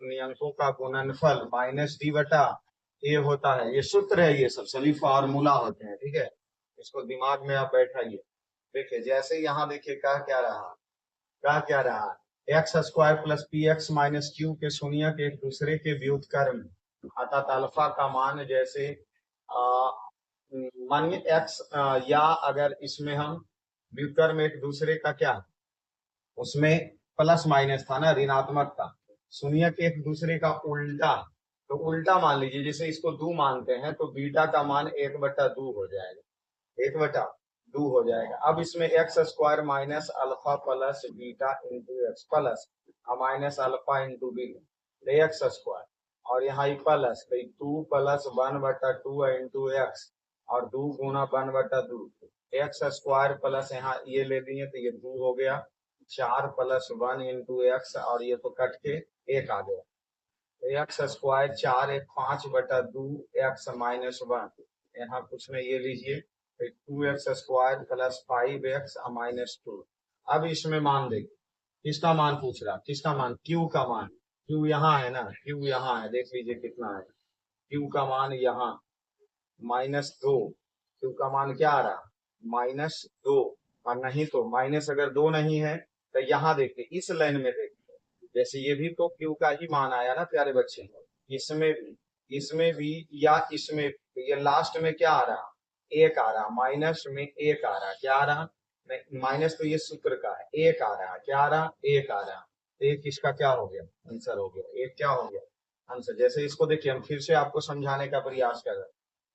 शून्यंकों का गुणनफल -d/a होता है। ये सूत्र है, ये सब सभी फार्मूला होते हैं। ठीक है, इसको दिमाग में आप बैठाइए। देखिए जैसे यहाँ देखिए क्या रहा, x square plus P x minus Q के शून्यक एक दूसरे के व्युत्क्रम अर्थात अल्फा का मान जैसे मानिए एक्स, या अगर इसमें हम व्युत्क्रम एक दूसरे का क्या, उसमें प्लस माइनस था ना, ऋणात्मक था। शून्य के एक दूसरे का उल्टा, तो उल्टा मान लीजिए, जैसे इसको दो मानते हैं तो बीटा का मान 1/2 हो जाएगा, 1/2 हो जाएगा। अब इसमें x square minus alpha plus beta into x plus minus alpha into beta x square, और यहाँ प्लस तो 2 प्लस 1/2 इंटू एक्स, और 2 गुना 1/2 एक्स स्क्वायर प्लस यहाँ ये ले लिए तो ये 2 हो गया, 4 प्लस 1 इंटू एक्स, और ये तो कट के 1 आ गया, तो एक्स स्क्वायर 4 एक 5/2 एक्स माइनस 1, यहाँ कुछ में ये लीजिए 2x square plus 5x minus 2। अब इसमें मान देखिए, किसका मान पूछ रहा, किसका मान, q का मान, q यहाँ है ना, q यहाँ है, देख लीजिए कितना है, q का मान यहाँ -2, q का मान क्या आ रहा, -2, और नहीं तो माइनस अगर 2 नहीं है तो यहाँ देखिए इस लाइन में देखिए, जैसे ये भी तो q का ही मान आया ना प्यारे बच्चे, इसमें भी या इसमें, ये लास्ट में क्या आ रहा, 1 आ रहा, माइनस में 1 आ रहा, क्या आ रहा, माइनस तो ये सूत्र का है, 1 आ रहा, क्या आ रहा, 1 आ रहा, एक इसका क्या हो गया, आंसर हो गया, एक क्या हो गया, आंसर। जैसे इसको देखिए, हम फिर से आपको समझाने का प्रयास कर रहे हैं,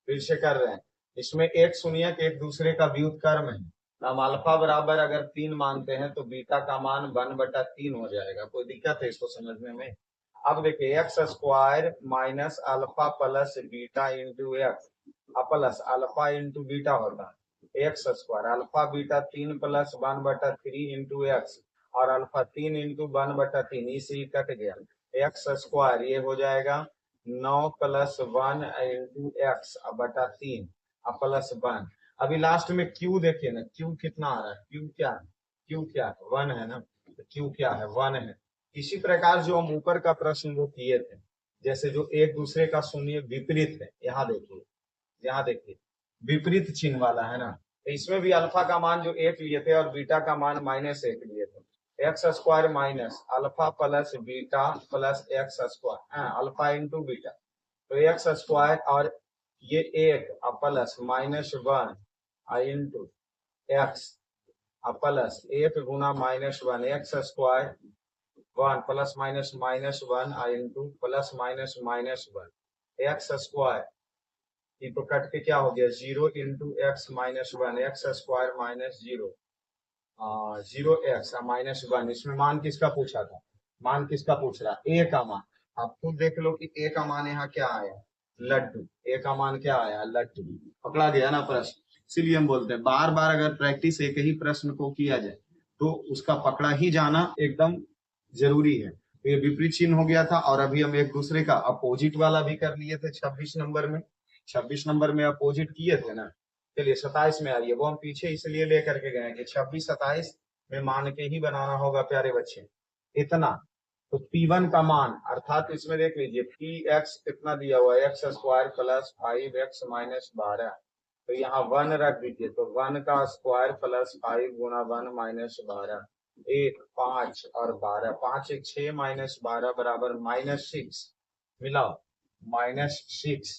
फिर से कर रहे हैं, इसमें एक शून्य के एक दूसरे का व्युत्क्रम है, हम अल्फा बराबर अगर 3 मानते हैं तो बीटा का मान 1/3 हो जाएगा, कोई दिक्कत है इसको समझने में। अब देखिए x square minus alpha plus beta into x plus alpha into beta होता है x square, alpha beta 3 plus 1/3 into x, और अल्फा 3 इंटू 1/3, इसी कट गया, एक्स स्क्वायर ये हो जाएगा 9 प्लस 1 इंटू एक्स बटा 3 प्लस 1। अभी लास्ट में क्यू देखिए ना, क्यू कितना आ रहा है, क्यू क्या है, क्यू क्या है, 1 है ना, तो क्यू क्या है, 1 है। इसी प्रकार जो हम ऊपर का प्रश्न वो किए थे, जैसे जो एक दूसरे का शून्य विपरीत है, यहाँ देखिए, यहाँ देखिए विपरीत चिन्ह वाला है ना, तो इसमें भी अल्फा का मान जो 1 लिए थे और बीटा का मान -1 लिए थे, x square minus alpha plus beta plus x square, alpha into beta, तो एक्स स्क्वायर और ये 1 प्लस -1 इंटू एक्स प्लस 1 गुना -1 x square 1 plus minus -1 into plus -1 x square, ये तो कट के क्या हो गया 0 into x -1 x square minus 0 0x-1, इसमें मान किसका पूछा था, मान किसका पूछ रहा, ए का मान। आप खुद देख लो कि ए का मान यहाँ क्या आया, लड्डू, ए का मान क्या आया, लड्डू, पकड़ा गया ना प्रश्न। इसीलिए हम बोलते हैं बार बार अगर प्रैक्टिस एक ही प्रश्न को किया जाए तो उसका पकड़ा ही जाना एकदम जरूरी है। तो ये विपरीत चिन्ह हो गया था, और अभी हम एक दूसरे का अपोजिट वाला भी कर लिए थे 26 नंबर में, 26 नंबर में अपोजिट किए थे ना। चलिए 27 में आ रही है, वो हम पीछे इसलिए लेकर के गए कि 26-27 में मान के ही बनाना होगा प्यारे बच्चे, इतना। तो P1 का मान, अर्थात इसमें देख लीजिए Px कितना दिया हुआ है, x square plus 5x minus 12, तो यहाँ 1 रख दीजिए, तो 1 का स्क्वायर प्लस 5 गुना 1 माइनस 12, 1 5 और 12, 5 1 6 माइनस 12 बराबर -6, मिलाओ -6,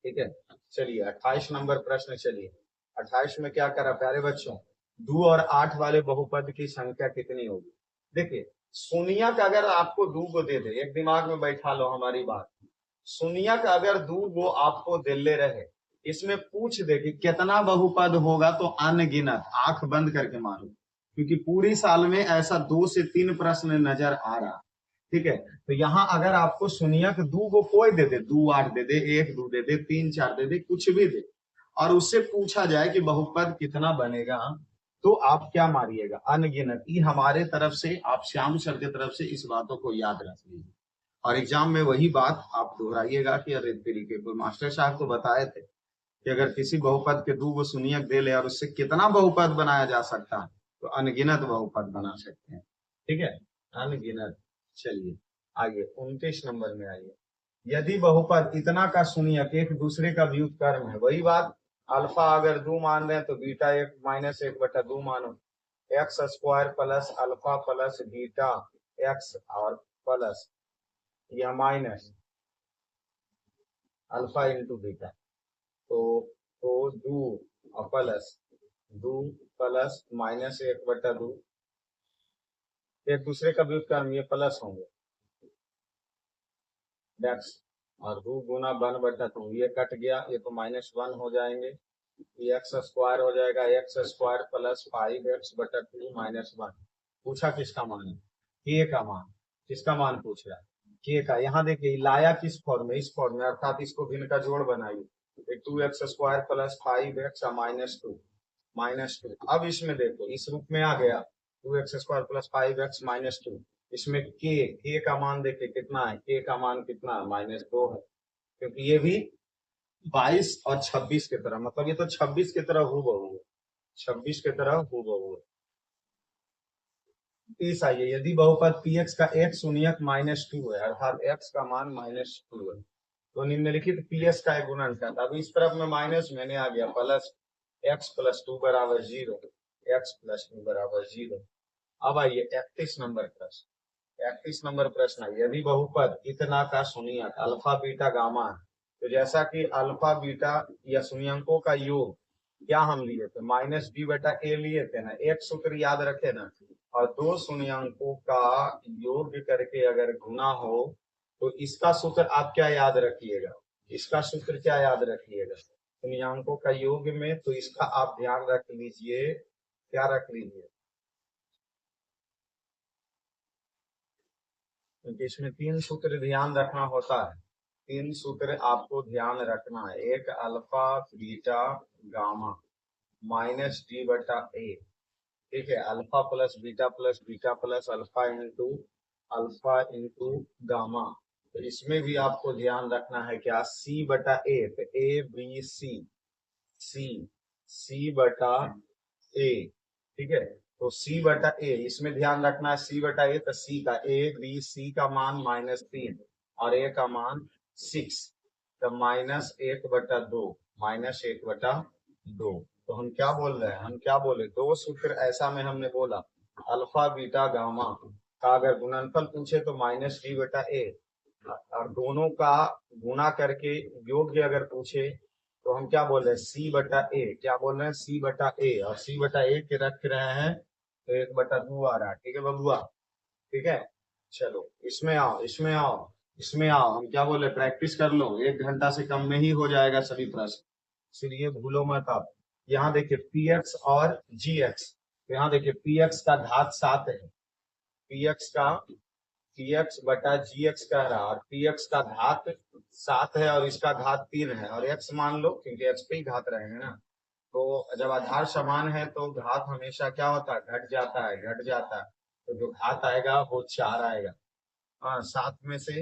ठीक है। चलिए 28 नंबर प्रश्न, चलिए 28 में क्या करा प्यारे बच्चों, 2 और 8 वाले बहुपद की संख्या कितनी होगी। देखिए शून्यक अगर आपको 2 को दे दे, एक दिमाग में बैठा लो हमारी बात, शून्यक अगर 2 को आपको दिले रहे, इसमें पूछ दे कि कितना बहुपद होगा, तो अनगिनत, आंख बंद करके मारो, क्योंकि पूरी साल में ऐसा 2 से 3 प्रश्न नजर आ रहा, ठीक है। तो यहाँ अगर आपको शून्यक 2 को कोई दे दे, 2 8 दे दे, 1 2 दे दे, 3 4 दे दे, कुछ भी दे, और उससे पूछा जाए कि बहुपद कितना बनेगा, तो आप क्या मारिएगा, अनगिनत। ये हमारे तरफ से, आप श्याम सर की तरफ से इस बातों को याद रख लीजिए, और एग्जाम में वही बात आप दोहराइएगा कि अरे तरीके को मास्टर साहब तो बताए थे कि अगर किसी बहुपद के 2 को शून्यक दे ले और उससे कितना बहुपद बनाया जा सकता है, तो अनगिनत बहुपद बना सकते हैं, ठीक है, अनगिनत। चलिए आगे 29 नंबर में आइए, यदि बहुपद इतना का शून्यक एक दूसरे का व्युत्क्रम है, वही बात, अल्फा अगर 2 मान रहे हैं तो बीटा 1 -1/2 मानो, x square plus alpha plus beta x और प्लस या माइनस अल्फा इंटू बीटा। तो दो प्लस माइनस 1/2, एक दूसरे का व्युत्क्रम, ये प्लस होंगे एक्स, और 2 गुना 1/2, ये कट गया, ये तो -1 हो जाएंगे, ये एक्स स्क्वायर हो जाएगा, एक्स स्क्वायर प्लस 5x/2 -1। पूछा किसका मान है? के का मान। किसका मान पूछ रहा है? के का। यहाँ देखिए लाया किस फॉर्म में, इस फॉर्म में, अर्थात इसको भिन्न का जोड़ बनाइए, 2x² प्लस 5x -2। अब इसमें देखो इस रूप में आ गया 2x² प्लस 5x -2। इसमें के का मान देखिए कितना है, के का मान कितना है, -2 है, क्योंकि ये भी 22 और 26 की तरह, मतलब ये तो 26 की तरह हूबहू है, 26 की तरह हूबहू है। इस आइए यदि बहुपद px का एक शून्यक -2 है, अर्थात x का मान -2 है, तो निम्नलिखित px का एक गुणनखंड, अब इस तरफ में माइनस मैंने आ गया प्लस, x + 2 = 0, x + 2 = 0। अब आइए 31 नंबर प्रश्न। 31 नंबर प्रश्न है, यदि बहुपद इतना का शून्यक अल्फा बीटा गामा है, तो जैसा कि अल्फा बीटा या शून्यंकों का योग क्या हम लिए थे, -b/a लिए थे ना, एक सूत्र याद रखे ना, और दो शून्यंकों का योग करके अगर गुना हो तो इसका सूत्र आप क्या याद रखिएगा, इसका सूत्र क्या याद रखिएगा, शून्यंकों का योग में, तो इसका आप ध्यान रख लीजिए, क्या रख लीजिए, क्योंकि इसमें 3 सूत्र ध्यान रखना होता है, 3 सूत्र आपको ध्यान रखना है। एक अल्फा बीटा गामा -d/a, ठीक है, alpha plus beta plus alpha into gamma. तो इसमें भी आपको ध्यान रखना है क्या, c/a, तो c/a, ठीक है, तो c/a, इसमें ध्यान रखना है c/a, तो c का c का मान -3 और a का मान 6, तो -1/2 तो हम क्या बोल रहे हैं, हम क्या बोले, दो सूत्र ऐसा में हमने बोला, अल्फा बीटा गामा का अगर गुणनफल पूछे तो -d/a, और दोनों का गुणा करके योग्य अगर पूछे तो हम क्या बोल रहे हैं, c/a, क्या बोल रहे हैं, c/a, और c/a के रख रहे हैं तो 1/2 आ रहा है, ठीक है बबुआ, ठीक है। चलो इसमें आओ, इसमें आओ, इसमें आओ, हम क्या बोले, प्रैक्टिस कर लो, 1 घंटा से कम में ही हो जाएगा सभी प्रश्न, इसलिए भूलो मत आप। यहाँ देखिए px और gx, तो यहाँ देखिए px का घात 7 है, px/gx कह रहा है, और px का घात 7 है और इसका घात 3 है, और x मान लो, क्योंकि x पे ही घात रहेंगे ना, तो जब आधार समान है तो घात हमेशा क्या होता है, घट जाता है, तो जो घात आएगा वो 4 आएगा। हाँ, 7 में से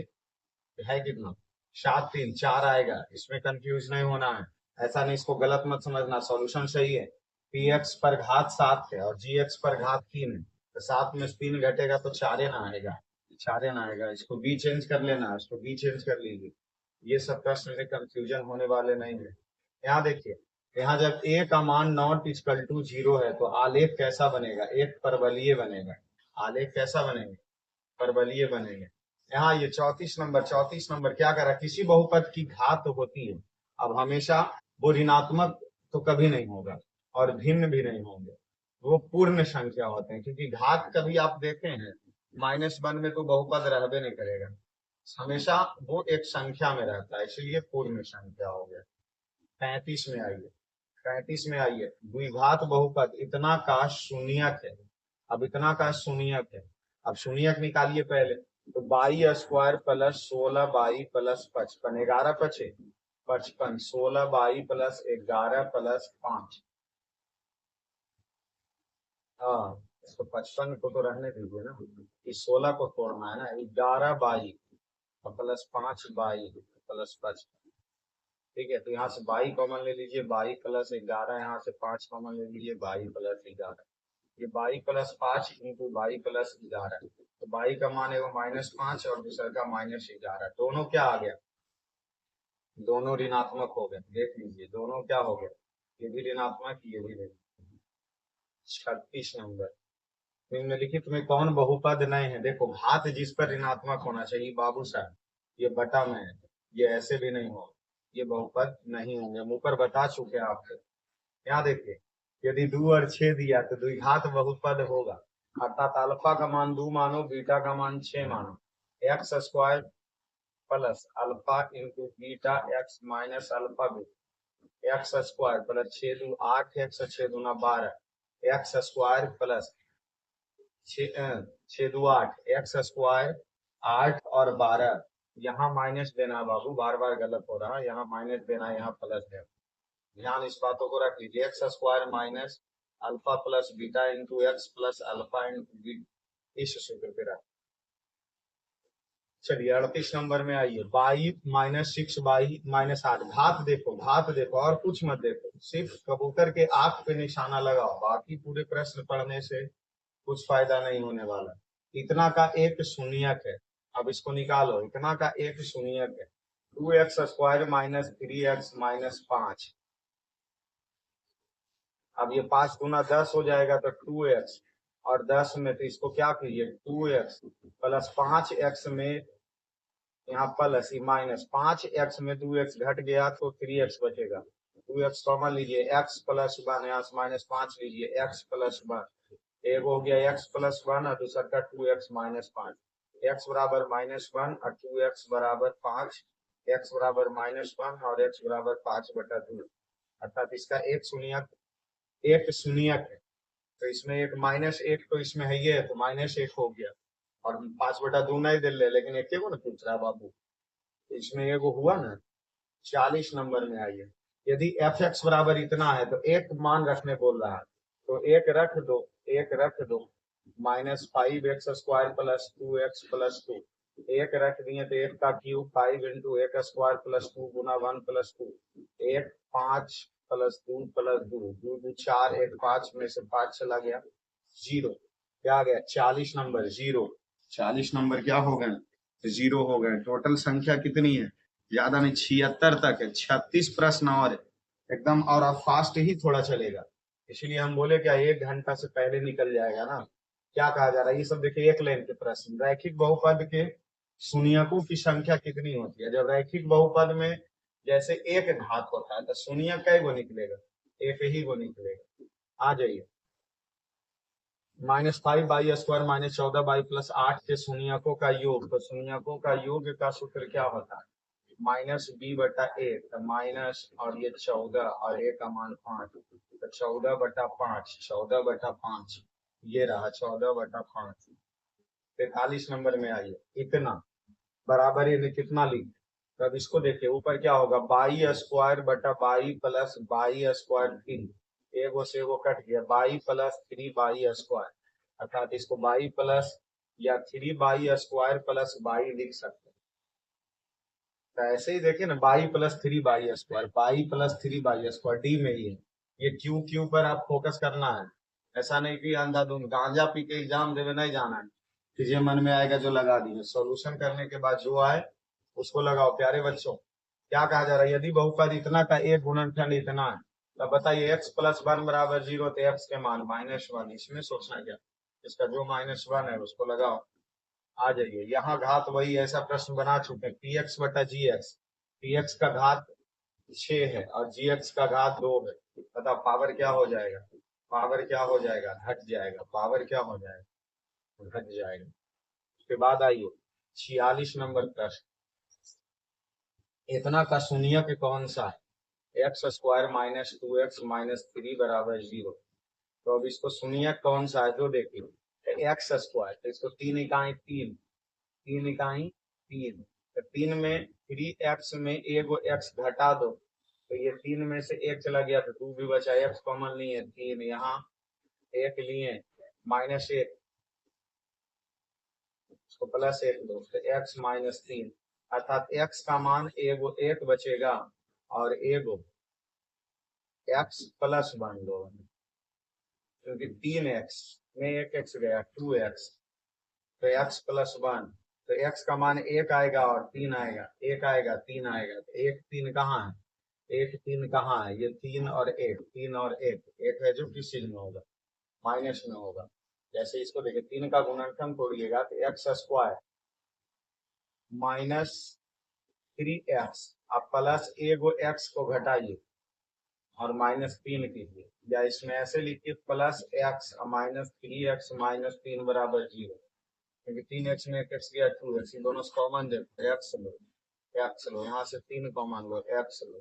है कितना, 7 3 4 आएगा, इसमें कंफ्यूज नहीं होना है, ऐसा नहीं, इसको गलत मत समझना, सॉल्यूशन सही है, px पर घात 7 है और gx पर घात 3 है, तो 7 में से 3 घटेगा तो 4 ना आएगा, 4 ना आएगा, इसको बी चेंज कर लेना, इसको बी चेंज कर लीजिए, ये सब प्रश्न में कंफ्यूजन होने वाले नहीं है। यहाँ देखिए, यहाँ जब a का मान ≠ 0 है तो आलेख कैसा बनेगा, एक परवलयीय बनेगा, आलेख कैसा बनेगा, परवलयीय बनेगा। यहाँ ये 34 नंबर क्या करा, किसी बहुपद की घात होती है, अब हमेशा वो ऋणात्मक तो कभी नहीं होगा और भिन्न भी नहीं होंगे, वो पूर्ण संख्या होते हैं, क्योंकि घात कभी आप देखे हैं -1 में तो बहुपद रहबे नहीं करेगा, हमेशा वो एक संख्या में रहता है, इसलिए पूर्ण संख्या हो गया। 35 में आइए, 35 में आइए, द्विघात बहुपद इतना का शून्यक है, अब इतना का शून्यक है, अब शून्यक निकालिए पहले, तो 22² प्लस 16y प्लस 55, 11 पचे 55, 16y प्लस 11 प्लस 5, हाँ, तो 55 को तो रहने दीजिए ना, इस 16 को तोड़ना है ना, 11y प्लस 5y प्लस 55, ठीक है, तो यहाँ से 22 कॉमन ले लीजिए, 22 प्लस 11, यहाँ से 5 कॉमन ले लीजिए, 22 प्लस 11, ये 22 प्लस 5 इंटू 22 प्लस 11, तो 22 का मान है वो -5 और दूसरा का -11, दोनों क्या आ गया, दोनों ऋणात्मक हो गए, देख लीजिए दोनों क्या हो गए, ये भी ऋणात्मक, ये भी ऋणात्मक। 36 नंबर, निम्नलिखित में कौन बहुपद नहीं है, देखो घात जिस पर ऋणात्मक होना चाहिए बाबू साहब, ये बटा में है, ये ऐसे भी नहीं होगा, ये बहुपद नहीं होंगे, हम ऊपर बता चुके हैं आपको। यहाँ देखिए, यदि 2 और 6 दिया तो द्विघात बहुपद होगा, अर्थात अल्फा का मान 2 मानो, बीटा का मान 6 मानो। X square plus alpha into beta x minus alpha beta, x square plus 6 दू 8 एक्स 6 दूना 12, एक्स स्क्वायर प्लस 6 दू 8, एक्स स्क्वायर 8 और 12, यहाँ माइनस देना है बाबू, बार बार गलत हो रहा है, यहाँ माइनस देना है, यहाँ प्लस है। ध्यान इस बातों को रख लीजिए, x square minus alpha plus beta into x plus alpha into beta, इस सूत्र पे रख। चलिए 38 नंबर में आइए, बाई माइनस 6 बाई माइनस 8, घात देखो और कुछ मत देखो, सिर्फ कबूतर के आंख पे निशाना लगाओ, बाकी पूरे प्रश्न पढ़ने से कुछ फायदा नहीं होने वाला। इतना का एक शून्यक है, अब इसको निकालो, इतना का एक शून्यक है, 2x square minus 3x minus 5। अब ये 5 गुना 10 हो जाएगा तो 2x, और 10 में तो इसको क्या कीजिए 2x प्लस 5x में यहाँ प्लस माइनस 5x में 2x घट गया तो 3x बचेगा, 2x कॉमन लीजिए, x प्लस 1 यहाँ से माइनस 5 लीजिए, x प्लस 1, एक हो गया x प्लस 1 और दूसरा का 2x माइनस 5, x बराबर माइनस 1 और 2x बराबर 5, x बराबर माइनस 1 और x बराबर 5/2, अर्थात इसका एक शून्यक है, तो इसमें एक माइनस 1 तो इसमें है, ये तो माइनस 1 हो गया, और 5/2 नहीं दे ले, लेकिन एक को ना पूछ रहा बाबू, इसमें एगो हुआ ना। 40 नंबर में आइए, यदि एफ एक्स बराबर इतना है तो एक मान रखने बोल रहा है, तो एक रख दो, minus 5x square plus 2x plus 2, एक रख दिए तो एक का क्यूब 5 इंटू एक स्क्वायर प्लस 2 गुना 1 प्लस 2, एक 5 प्लस 2 प्लस 2, 2 2 4, एक 5 में से 5 चला गया, 0, क्या आ गया 40 नंबर, 0, 40 नंबर क्या हो गए, 0 हो गए। टोटल संख्या कितनी है, ज्यादा नहीं, 76 तक है, 36 प्रश्न और है एकदम, और अब फास्ट ही थोड़ा चलेगा, इसलिए हम बोले क्या 1 घंटा से पहले निकल जाएगा ना। क्या कहा जा रहा है, ये सब देखिए एक लाइन के प्रश्न, रैखिक बहुपद के शून्यकों की संख्या कितनी होती है, जब रैखिक बहुपद में जैसे एक घात होता है तो शून्यक कै गो निकलेगा, एक ही गो निकलेगा। आ जाइए, -5 by square minus 14 by plus 8 के शून्यकों का योग, तो शून्यकों का योग का सूत्र क्या होता है, -b/a, तो माइनस और ये 14 और a का मान 5, तो 14/5, 14/5 ये रहा 14/5। 43 नंबर में आइए, इतना बराबर ये कितना लिख, तब इसको देखिए ऊपर क्या होगा, बाई स्क्वायर बटा बाई प्लस बाई स्क्वायर 3, एगो से एगो कट गया, बाई प्लस 3 बाई स्क्वायर, अर्थात इसको बाई प्लस या 3 बाई स्क्वायर प्लस बाई लिख सकते हैं। तो ऐसे ही देखिए ना, by plus 3 by square, by plus 3 by square D में ही है, ये क्यू पर आप फोकस करना है, ऐसा नहीं कि अंधाधुंध गांजा पी के एग्जाम देवे नहीं जाना है, तुझे मन में आएगा जो लगा दिए, सॉल्यूशन करने के बाद जो आए उसको लगाओ। प्यारे बच्चों, क्या कहा जा रहा है, यदि बहुपद इतना का एक गुणनखंड इतना है, तब बताइए x प्लस 1 बराबर 0, तो x के मान -1, इसमें सोचना क्या, इसका जो -1 है उसको लगाओ। आ जाइए, यहाँ घात वही ऐसा प्रश्न बना चुके हैं, px बटा gx, px का घात 6 है और gx का घात 2 है, बताओ पावर क्या हो जाएगा, पावर क्या हो जाएगा, घट जाएगा, पावर क्या हो जाएगा, घट जाएगा। उसके बाद आइए 46 नंबर प्रश्न, इतना का शून्यक कौन सा है, x square minus 2x minus 3 बराबर 0, तो अब इसको शून्यक कौन सा है जो देखिए, एक्स स्क्वायर, तो इसको 3 इकाई 3, 3 इकाई 3, तो 3 में 3x में एगो x घटा दो, तो ये 3 में से 1 चला गया तो 2 भी बचा, x कॉमन नहीं है, 3 यहाँ 1 लिए, -1, इसको +1 दो, तो x -3, अर्थात x का मान एगो 1 बचेगा और एगो x प्लस 1 दो, क्योंकि 3x में 1x गया 2x, तो x प्लस 1, तो x का मान 1 आएगा और 3 आएगा, 1 आएगा 3 आएगा, तो 1 3 कहाँ है, 1 3 कहाँ है, ये 3 और 1, 3 और 1, 1 है जो किस चीज में होगा, माइनस में होगा। जैसे इसको देखिए 3 का गुणनखंड तोड़िएगा तो x स्क्वायर -3x आप प्लस ए गो एक्स को घटाइए और -3 कीजिए, या इसमें ऐसे लिखिए प्लस एक्स -3x -3 बराबर 0, क्योंकि 3x में एक एक्स गया 2x, दोनों से कॉमन दे एक्स लो, एक्स लो, यहाँ से 3 कॉमन लो, एक्स लो,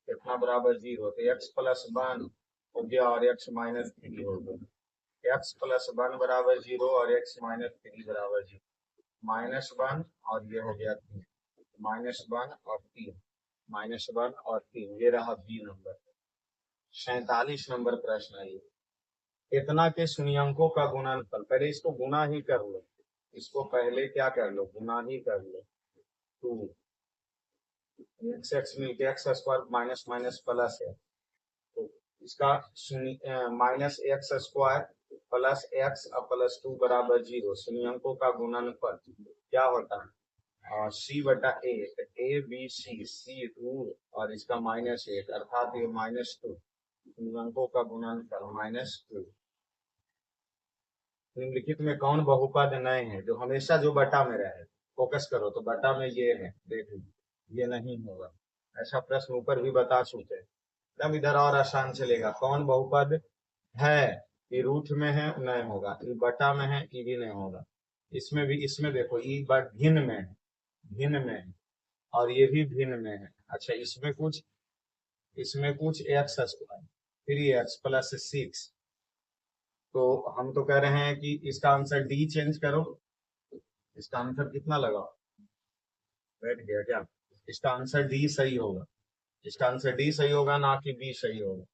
कितना बराबर 0, तो x प्लस 1 हो गया और x -3 हो गया, x प्लस 1 बराबर 0 और x -3 बराबर 0, -1 और ये हो गया 3, -1 और 3, -1 और 3, ये रहा बी नंबर। 47 नंबर प्रश्न है ये। इतना के शून्यंकों का गुणनफल, पहले इसको गुना ही कर लो, इसको पहले क्या कर लो, गुना ही कर लो। 2 x मिलके x square minus minus plus है, तो इसका -x² प्लस x प्लस 2 बराबर 0, शून्यंकों का गुणनफल क्या होता है, c/a, ए बी सी 2 और इसका -1, अर्थात ये -2, शून्यंकों का गुणनफल -2। निम्नलिखित में कौन बहुपद नए हैं जो हमेशा जो बटा में रहे, फोकस करो तो बटा में ये है, देखो ये नहीं होगा, ऐसा प्रश्न ऊपर भी बता चुके हैं, तब इधर और आसान चलेगा। कौन बहुपद है ये रूट में है, नहीं होगा, ये बटा में है, ये भी नहीं होगा, इसमें भी, इसमें देखो ये भिन्न में है, भिन्न में है, और ये भी भिन्न में है। अच्छा इसमें कुछ x², 3x प्लस 6, तो हम तो कह रहे हैं कि इसका आंसर डी चेंज करो, इसका आंसर कितना लगाओ, बैठ गया क्या, इसका आंसर डी सही होगा, इसका आंसर डी सही होगा, ना कि बी सही होगा,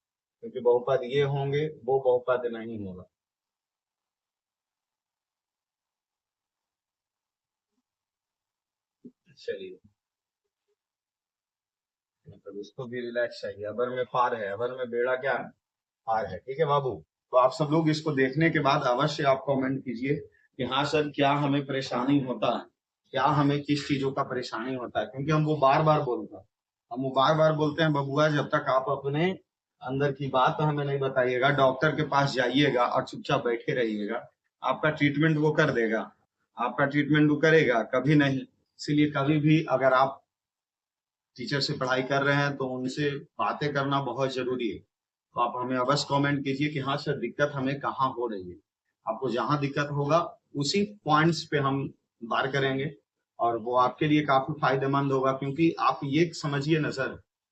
क्योंकि बहुपद ये होंगे, वो बहुपद नहीं होगा। चलिए, मतलब उसको भी रिलैक्स चाहिए, अबर में पार है, अबर में बेड़ा क्या है, पार है, ठीक है बाबू। तो आप सब लोग इसको देखने के बाद अवश्य आप कमेंट कीजिए कि हाँ सर क्या हमें परेशानी होता है, क्या हमें किस चीजों का परेशानी होता है, क्योंकि हम वो बार बार बोलते हैं, हम वो बार बार बोलते हैं बबुआ, जब तक आप अपने अंदर की बात तो हमें नहीं बताइएगा, डॉक्टर के पास जाइएगा और चुपचाप बैठे रहिएगा, आपका ट्रीटमेंट वो कर देगा, आपका ट्रीटमेंट वो करेगा कभी नहीं। इसीलिए कभी भी अगर आप टीचर से पढ़ाई कर रहे हैं तो उनसे बातें करना बहुत जरूरी है, तो आप हमें अवश्य कमेंट कीजिए कि हाँ सर दिक्कत हमें कहाँ हो रही है, आपको जहाँ दिक्कत होगा उसी पॉइंट्स पे हम बात करेंगे, और वो आपके लिए काफी फायदेमंद होगा, क्योंकि आप ये समझिए ना सर,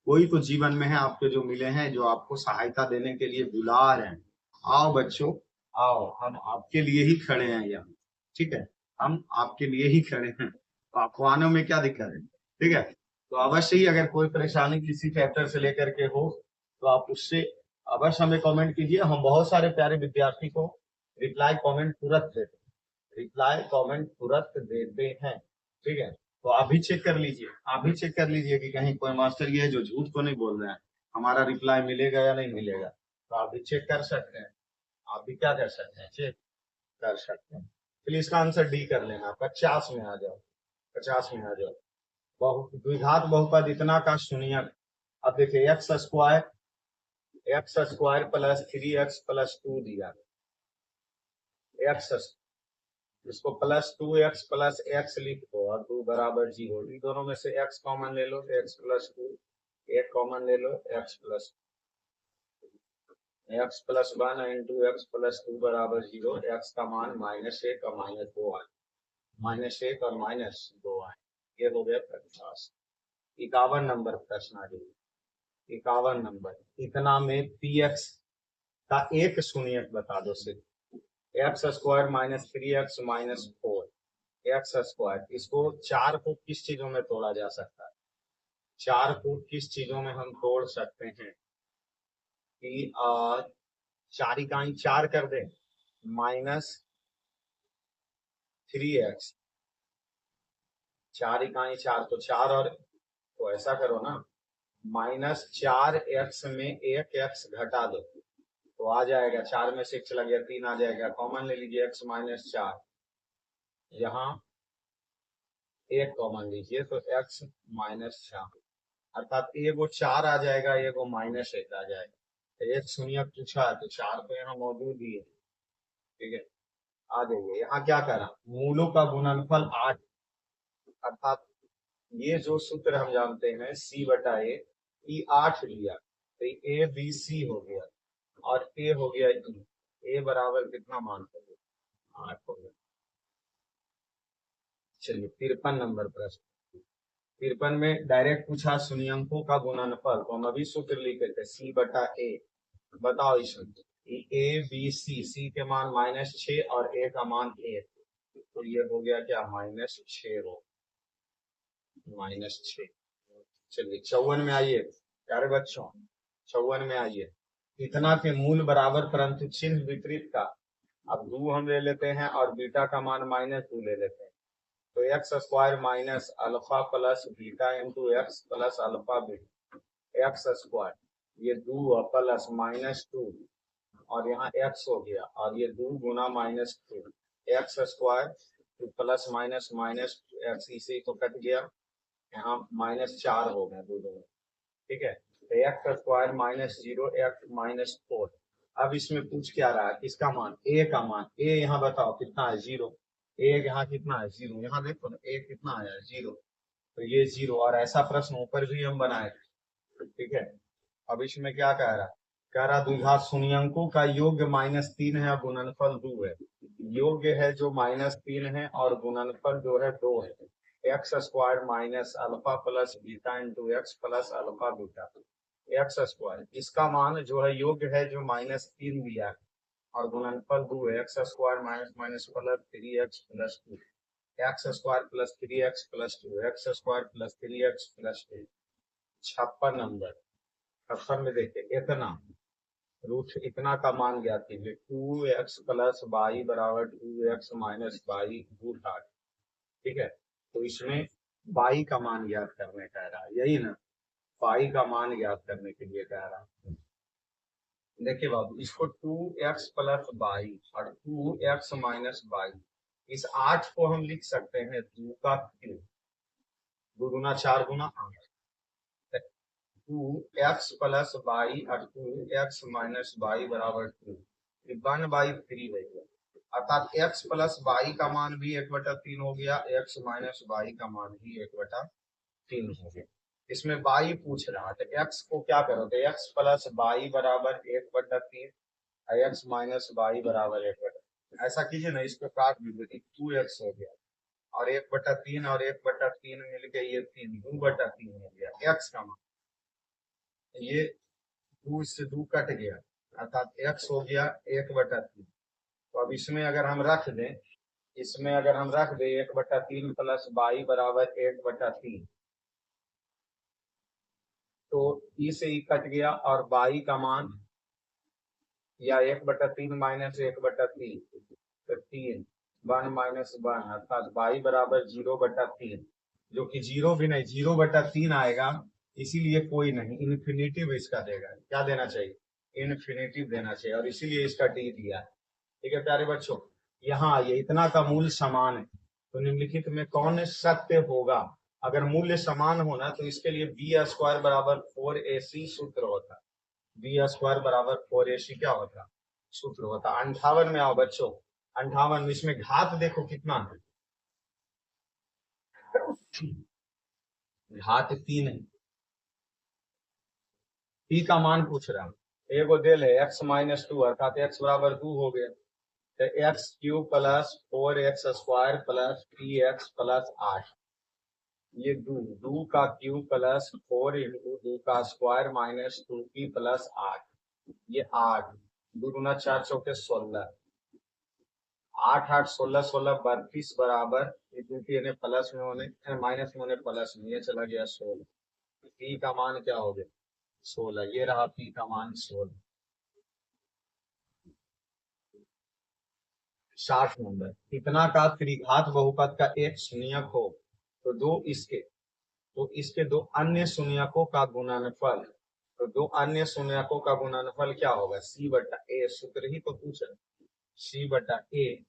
कोई तो जीवन में है आपके जो मिले हैं, जो आपको सहायता देने के लिए बुला रहे हैं, आओ बच्चों आओ, हम आपके लिए ही खड़े हैं यहाँ, ठीक है, हम आपके लिए ही खड़े हैं, तो आपको आने में क्या दिक्कत है, ठीक है। तो अवश्य ही अगर कोई परेशानी किसी फैक्टर से लेकर के हो तो आप उससे अवश्य हमें कमेंट कीजिए, हम बहुत सारे प्यारे विद्यार्थी को रिप्लाई कमेंट तुरंत देते हैं, रिप्लाई कमेंट तुरंत देते हैं, ठीक है। तो आप भी चेक कर लीजिए, आप भी चेक कर लीजिए कि कहीं कोई मास्टर ये है जो झूठ तो नहीं बोल रहे हैं, हमारा रिप्लाई मिलेगा या नहीं मिलेगा, तो आप भी चेक कर सकते हैं, आप भी क्या कर सकते हैं, चेक कर सकते हैं। चलिए इसका आंसर डी कर लेना, 50 में आ जाओ, 50 में आ जाओ। द्विघात बहुपद इतना का शून्यक, अब देखिए x² प्लस 3x प्लस 2 दिया, x, इसको प्लस 2x प्लस x लिख दो और 2 बराबर 0, इन दोनों में से x कॉमन ले लो, x प्लस 2, एक कॉमन ले लो, x plus 1 into x plus 2 बराबर 0, x का मान -1 और -2 आए, -1 और -2 आए, ये हो गया 50। 51 नंबर प्रश्न आ जाइए, 51 नंबर, इतना में px का एक शून्यक बता दो सिर्फ, x² -3x -4, x², इसको 4 को किस चीजों में तोड़ा जा सकता है, 4 को किस चीजों में हम तोड़ सकते हैं कि 4 इकाई 4 कर दे, -3x, 4 इकाई 4, तो 4 और, तो ऐसा करो ना, -4x में एक x घटा दो, तो आ जाएगा, 4 में से 1 चला गया, 3 आ जाएगा, कॉमन ले लीजिए x -4, यहाँ एक कॉमन लीजिए तो x -4, अर्थात एगो 4 आ जाएगा, एगो -1 आ जाएगा, एक शून्य पूछा है तो 4 तो यहाँ मौजूद ही है, ठीक है। आ जाइए, यहाँ क्या करा, मूलों का गुणनफल 8, अर्थात ये जो सूत्र हम जानते हैं सी बटा ए, ई 8 लिया तो ए बी सी हो गया और ए हो गया ई। ए बराबर कितना मानते हैं? 8 हो गया। चलिए 53 नंबर प्रश्न। 53 में डायरेक्ट पूछा शून्यंकों का गुणनफल, तो हम अभी सूत्र लिखे थे सी बटा ए। बताओ इसमें ए बी सी के मान -6 और ए का मान 1, तो ये हो गया क्या -6 हो, -6। चलिए 54 में आइए प्यारे बच्चों, 54 में आइए। इतना के मूल बराबर परंतु चिन्ह विपरीत का, अब 2 हम ले लेते हैं और बीटा का मान -2 ले लेते हैं, तो x square minus alpha plus beta into x plus alpha beta x square, ये 2 प्लस -2 और यहाँ एक्स हो गया और ये 2 गुना -2 x square plus minus minus x, इसी को कट गया, यहाँ -4 हो गया 2 2। ठीक है, तो एक्स स्क्वायर -0 एक्स -4। अब इसमें पूछ क्या रहा है, किसका मान? ए का मान। ए यहाँ बताओ कितना है? 0। ए यहाँ कितना है? 0। यहाँ देखो ना ए कितना आया? 0। तो ये 0, और ऐसा प्रश्न ऊपर भी हम बनाए थे। ठीक है, अब इसमें क्या कह रहा है? कह रहा द्विघात शून्यंकों का योग -3 है और गुणनफल 2 है। योग्य है जो -3 है और गुणनफल जो है 2 है। X square minus alpha plus beta into x plus alpha beta x square, इसका मान जो है योग्य है जो -3 दिया है और गुणनफल 2 है। X square minus minus plus 3x plus 2 x square plus 3x plus 2 x square plus 3x plus 2। 56 number. 56 में देखिए इतना रूट इतना का मान ज्ञात कीजिए। 2x प्लस वाई बराबर 2x माइनस वाई रूट 8। ठीक है, तो इसमें वाई का मान ज्ञात करने कह रहा है, यही ना? वाई का मान ज्ञात करने के लिए कह रहा है। देखिए बाबू, इसको 2x प्लस वाई और 2x माइनस वाई, इस 8 को हम लिख सकते हैं 2 का क्यूब, 2 गुना 4 गुना 8। 2x प्लस वाई और 2x माइनस वाई बराबर 2, 1/3 हो गया, अर्थात x प्लस वाई का मान भी 1/3 हो गया, x माइनस वाई का मान भी 1/3 हो गया। इसमें y पूछ रहा है तो x को क्या करोगे? x प्लस वाई बराबर 1/3 और x माइनस वाई बराबर 1/3। ऐसा कीजिए ना, इसको काट दीजिए, 2x हो गया और 1/3 और 1/3 मिलके ये 3, 2/3 हो गया x का मान। ये 2 से 2 कट गया, अर्थात x हो गया 1/3। तो अब इसमें अगर हम रख दें, इसमें अगर हम रख दें 1/3 प्लस वाई बराबर 1/3, तो ई से ई कट गया और वाई का मान या 1/3 माइनस 1/3 तो 3, 1 माइनस 1 अर्थात वाई बराबर 0/3, जो कि 0 भी नहीं 0/3 आएगा, इसीलिए कोई नहीं, इन्फिनेटिव इसका देगा। क्या देना चाहिए? इन्फिनेटिव देना चाहिए, और इसीलिए इसका डी दिया है। ठीक है प्यारे बच्चों, यहाँ आइए, इतना का मूल समान है तो निम्नलिखित में कौन सत्य होगा? अगर मूल्य समान होना तो इसके लिए बी स्क्वायर बराबर 4ac सूत्र होता। बी स्क्वायर बराबर 4ac क्या होता? सूत्र होता। 58 में आओ बच्चों, 58 में इसमें घात देखो कितना है, घात 3 है। पी का मान पूछ रहा है, एगो दे ले x -2 अर्थात x बराबर 2 हो गया, तो x cube plus 4x square plus 3x plus 8, ये 2 का क्यूब प्लस 4 इंटू 2 का स्क्वायर माइनस 2p प्लस 8, ये 8, 2 गुना 4 चौके 16, 8 8 16 16 32 बराबर, ये प्लस में होने माइनस में होने प्लस में, ये चला गया 16। पी का मान क्या हो गया? 16। ये रहा पी का मान 16। 60 नंबर। इतना का त्रिघात बहुपद का एक शून्यक हो तो इसके दो अन्य शून्यकों का गुणनफल, तो 2 अन्य शून्यकों का गुणनफल क्या होगा? सी बटा ए, सूत्र ही तो पूछ रहे, सी बटा ए,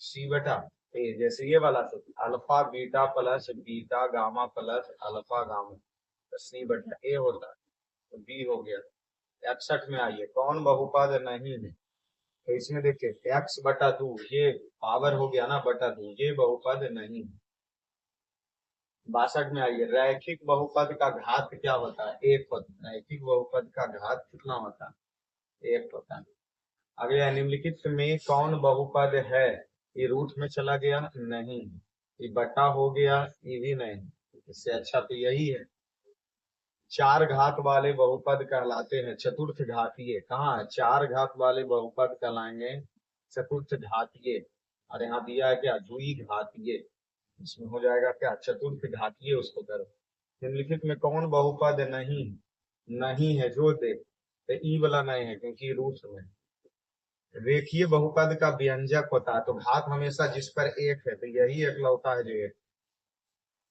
सी बटा ए, जैसे ये वाला सूत्र alpha beta plus beta gamma plus alpha gamma, तो सी बटा ए होता है, तो बी हो गया। 61 में आइए, कौन बहुपद नहीं है? तो इसमें देखिए x/2, ये पावर हो गया ना बटा 2, ये बहुपद नहीं, 62 में आइए, रैखिक बहुपद का घात क्या होता है? 1 होता है। रैखिक बहुपद का घात कितना होता है? 1 होता है। अगला, निम्नलिखित में कौन बहुपद है? ये रूट में चला गया? नहीं। ये बटा हो गया? ये भी नहीं। इससे अच्छा तो यही है। 4 घात वाले बहुपद कहलाते हैं चतुर्थ घातीय। कहाँ है? 4 घात वाले बहुपद कहलाएंगे चतुर्थ घातीय। और यहाँ दिया है क्या? द्विघातीय। इसमें हो जाएगा क्या? चतुर्थ घातीय। उसको करो। निम्नलिखित में कौन बहुपद नहीं नहीं है? जो दे तो ई वाला नहीं है, क्योंकि रूट में। रेखीय बहुपद का व्यंजक होता है, तो घात हमेशा जिस पर 1 है, तो यही एकलौता है जो 1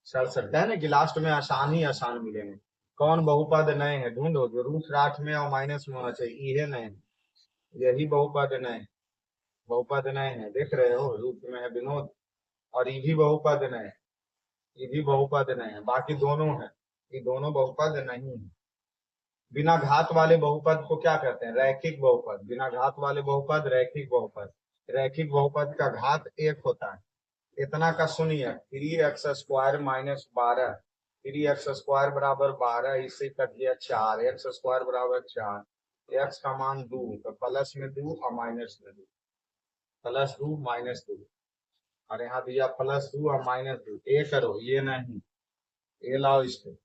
चल सकता है ना, कि लास्ट में आसान ही आसान मिलेंगे। कौन बहुपद नए है? ढूंढो जो रूट 8 में और माइनस में होना चाहिए। ये नए, यही बहुपद नए। बहुपद नए है, देख रहे हो? रूट में है विनोद, और ये भी बहुपद नए, ये भी बहुपद नए है। बाकी दोनों है, ये दोनों बहुपद नहीं है। बिना घात वाले बहुपद को क्या कहते हैं? रैखिक बहुपद। बिना घात वाले बहुपद रैखिक बहुपद। रैखिक बहुपद का घात 1 होता है। इतना का सुनिए, 3x² माइनस 12, 3x² बराबर 12, इससे कट गया 4, x² बराबर 4, x का मान 2, तो प्लस में 2 और माइनस में 2, प्लस 2 माइनस 2, और यहाँ दिया प्लस 2 और माइनस 2। ए करो, ये नहीं, ये लाओ। इसको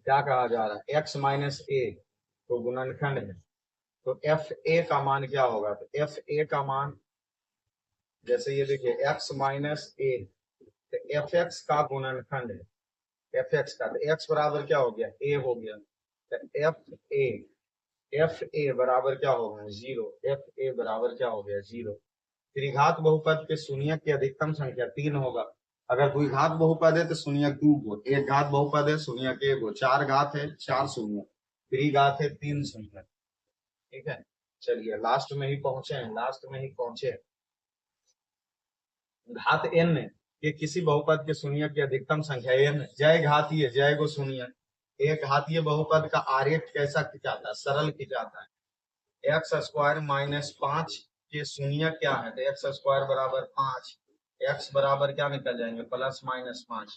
क्या कहा जा रहा है? x माइनस ए, तो गुणनखंड है, तो एफ ए का मान क्या होगा? तो एफ ए का मान, जैसे ये देखिए x माइनस ए, तो एफ एक्स का गुणनखंड है। एफ एक्स का, तो एक्स बराबर क्या हो गया? ए हो गया। तो एफ ए बराबर क्या होगा? 0। एफ ए बराबर क्या हो गया? 0। त्रिघात बहुपद के शून्यक की अधिकतम संख्या 3 होगा। अगर द्विघात बहुपद है तो शून्यक 2 हो, एक घात बहुपद है शून्यक 1 हो, 4 घात है 4 शून्य, त्रिघात है 3 शून्य। ठीक है, चलिए लास्ट में ही पहुंचे हैं, लास्ट में ही पहुंचे। घात n के किसी बहुपद के शून्यक की अधिकतम संख्या n, जय घातीय, जय गो शून्यक। एक घातीय बहुपद का आरेख कैसा खिंचाता है? सरल खिंचाता है। x² माइनस 5 के शून्यक क्या है? तो x² बराबर 5, x बराबर क्या निकल जाएंगे? Plus minus 5,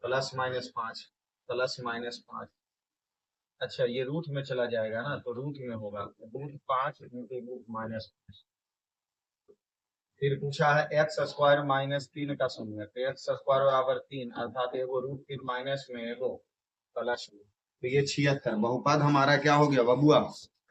plus minus 5, plus minus 5। अच्छा, ये रूट में चला जाएगा ना, तो रूट में होगा रूट 5 इंटू रूट माइनस 5। फिर पूछा है x² माइनस 3 का शून्य, तो x² बराबर 3, अर्थात एगो रूट फिर माइनस में एगो प्लस में, तो ये 76। बहुपद हमारा क्या हो गया बबुआ?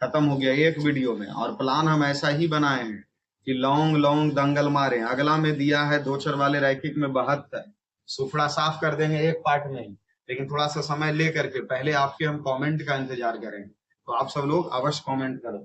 खत्म हो गया एक वीडियो में। और प्लान हम ऐसा ही बनाए हैं कि लॉन्ग लॉन्ग दंगल मारे। अगला में दिया है दो चर वाले रैखिक में 72, सुफड़ा साफ कर देंगे एक पार्ट में ही, लेकिन थोड़ा सा समय ले करके। पहले आपके हम कमेंट का इंतजार करेंगे, तो आप सब लोग अवश्य कमेंट करो।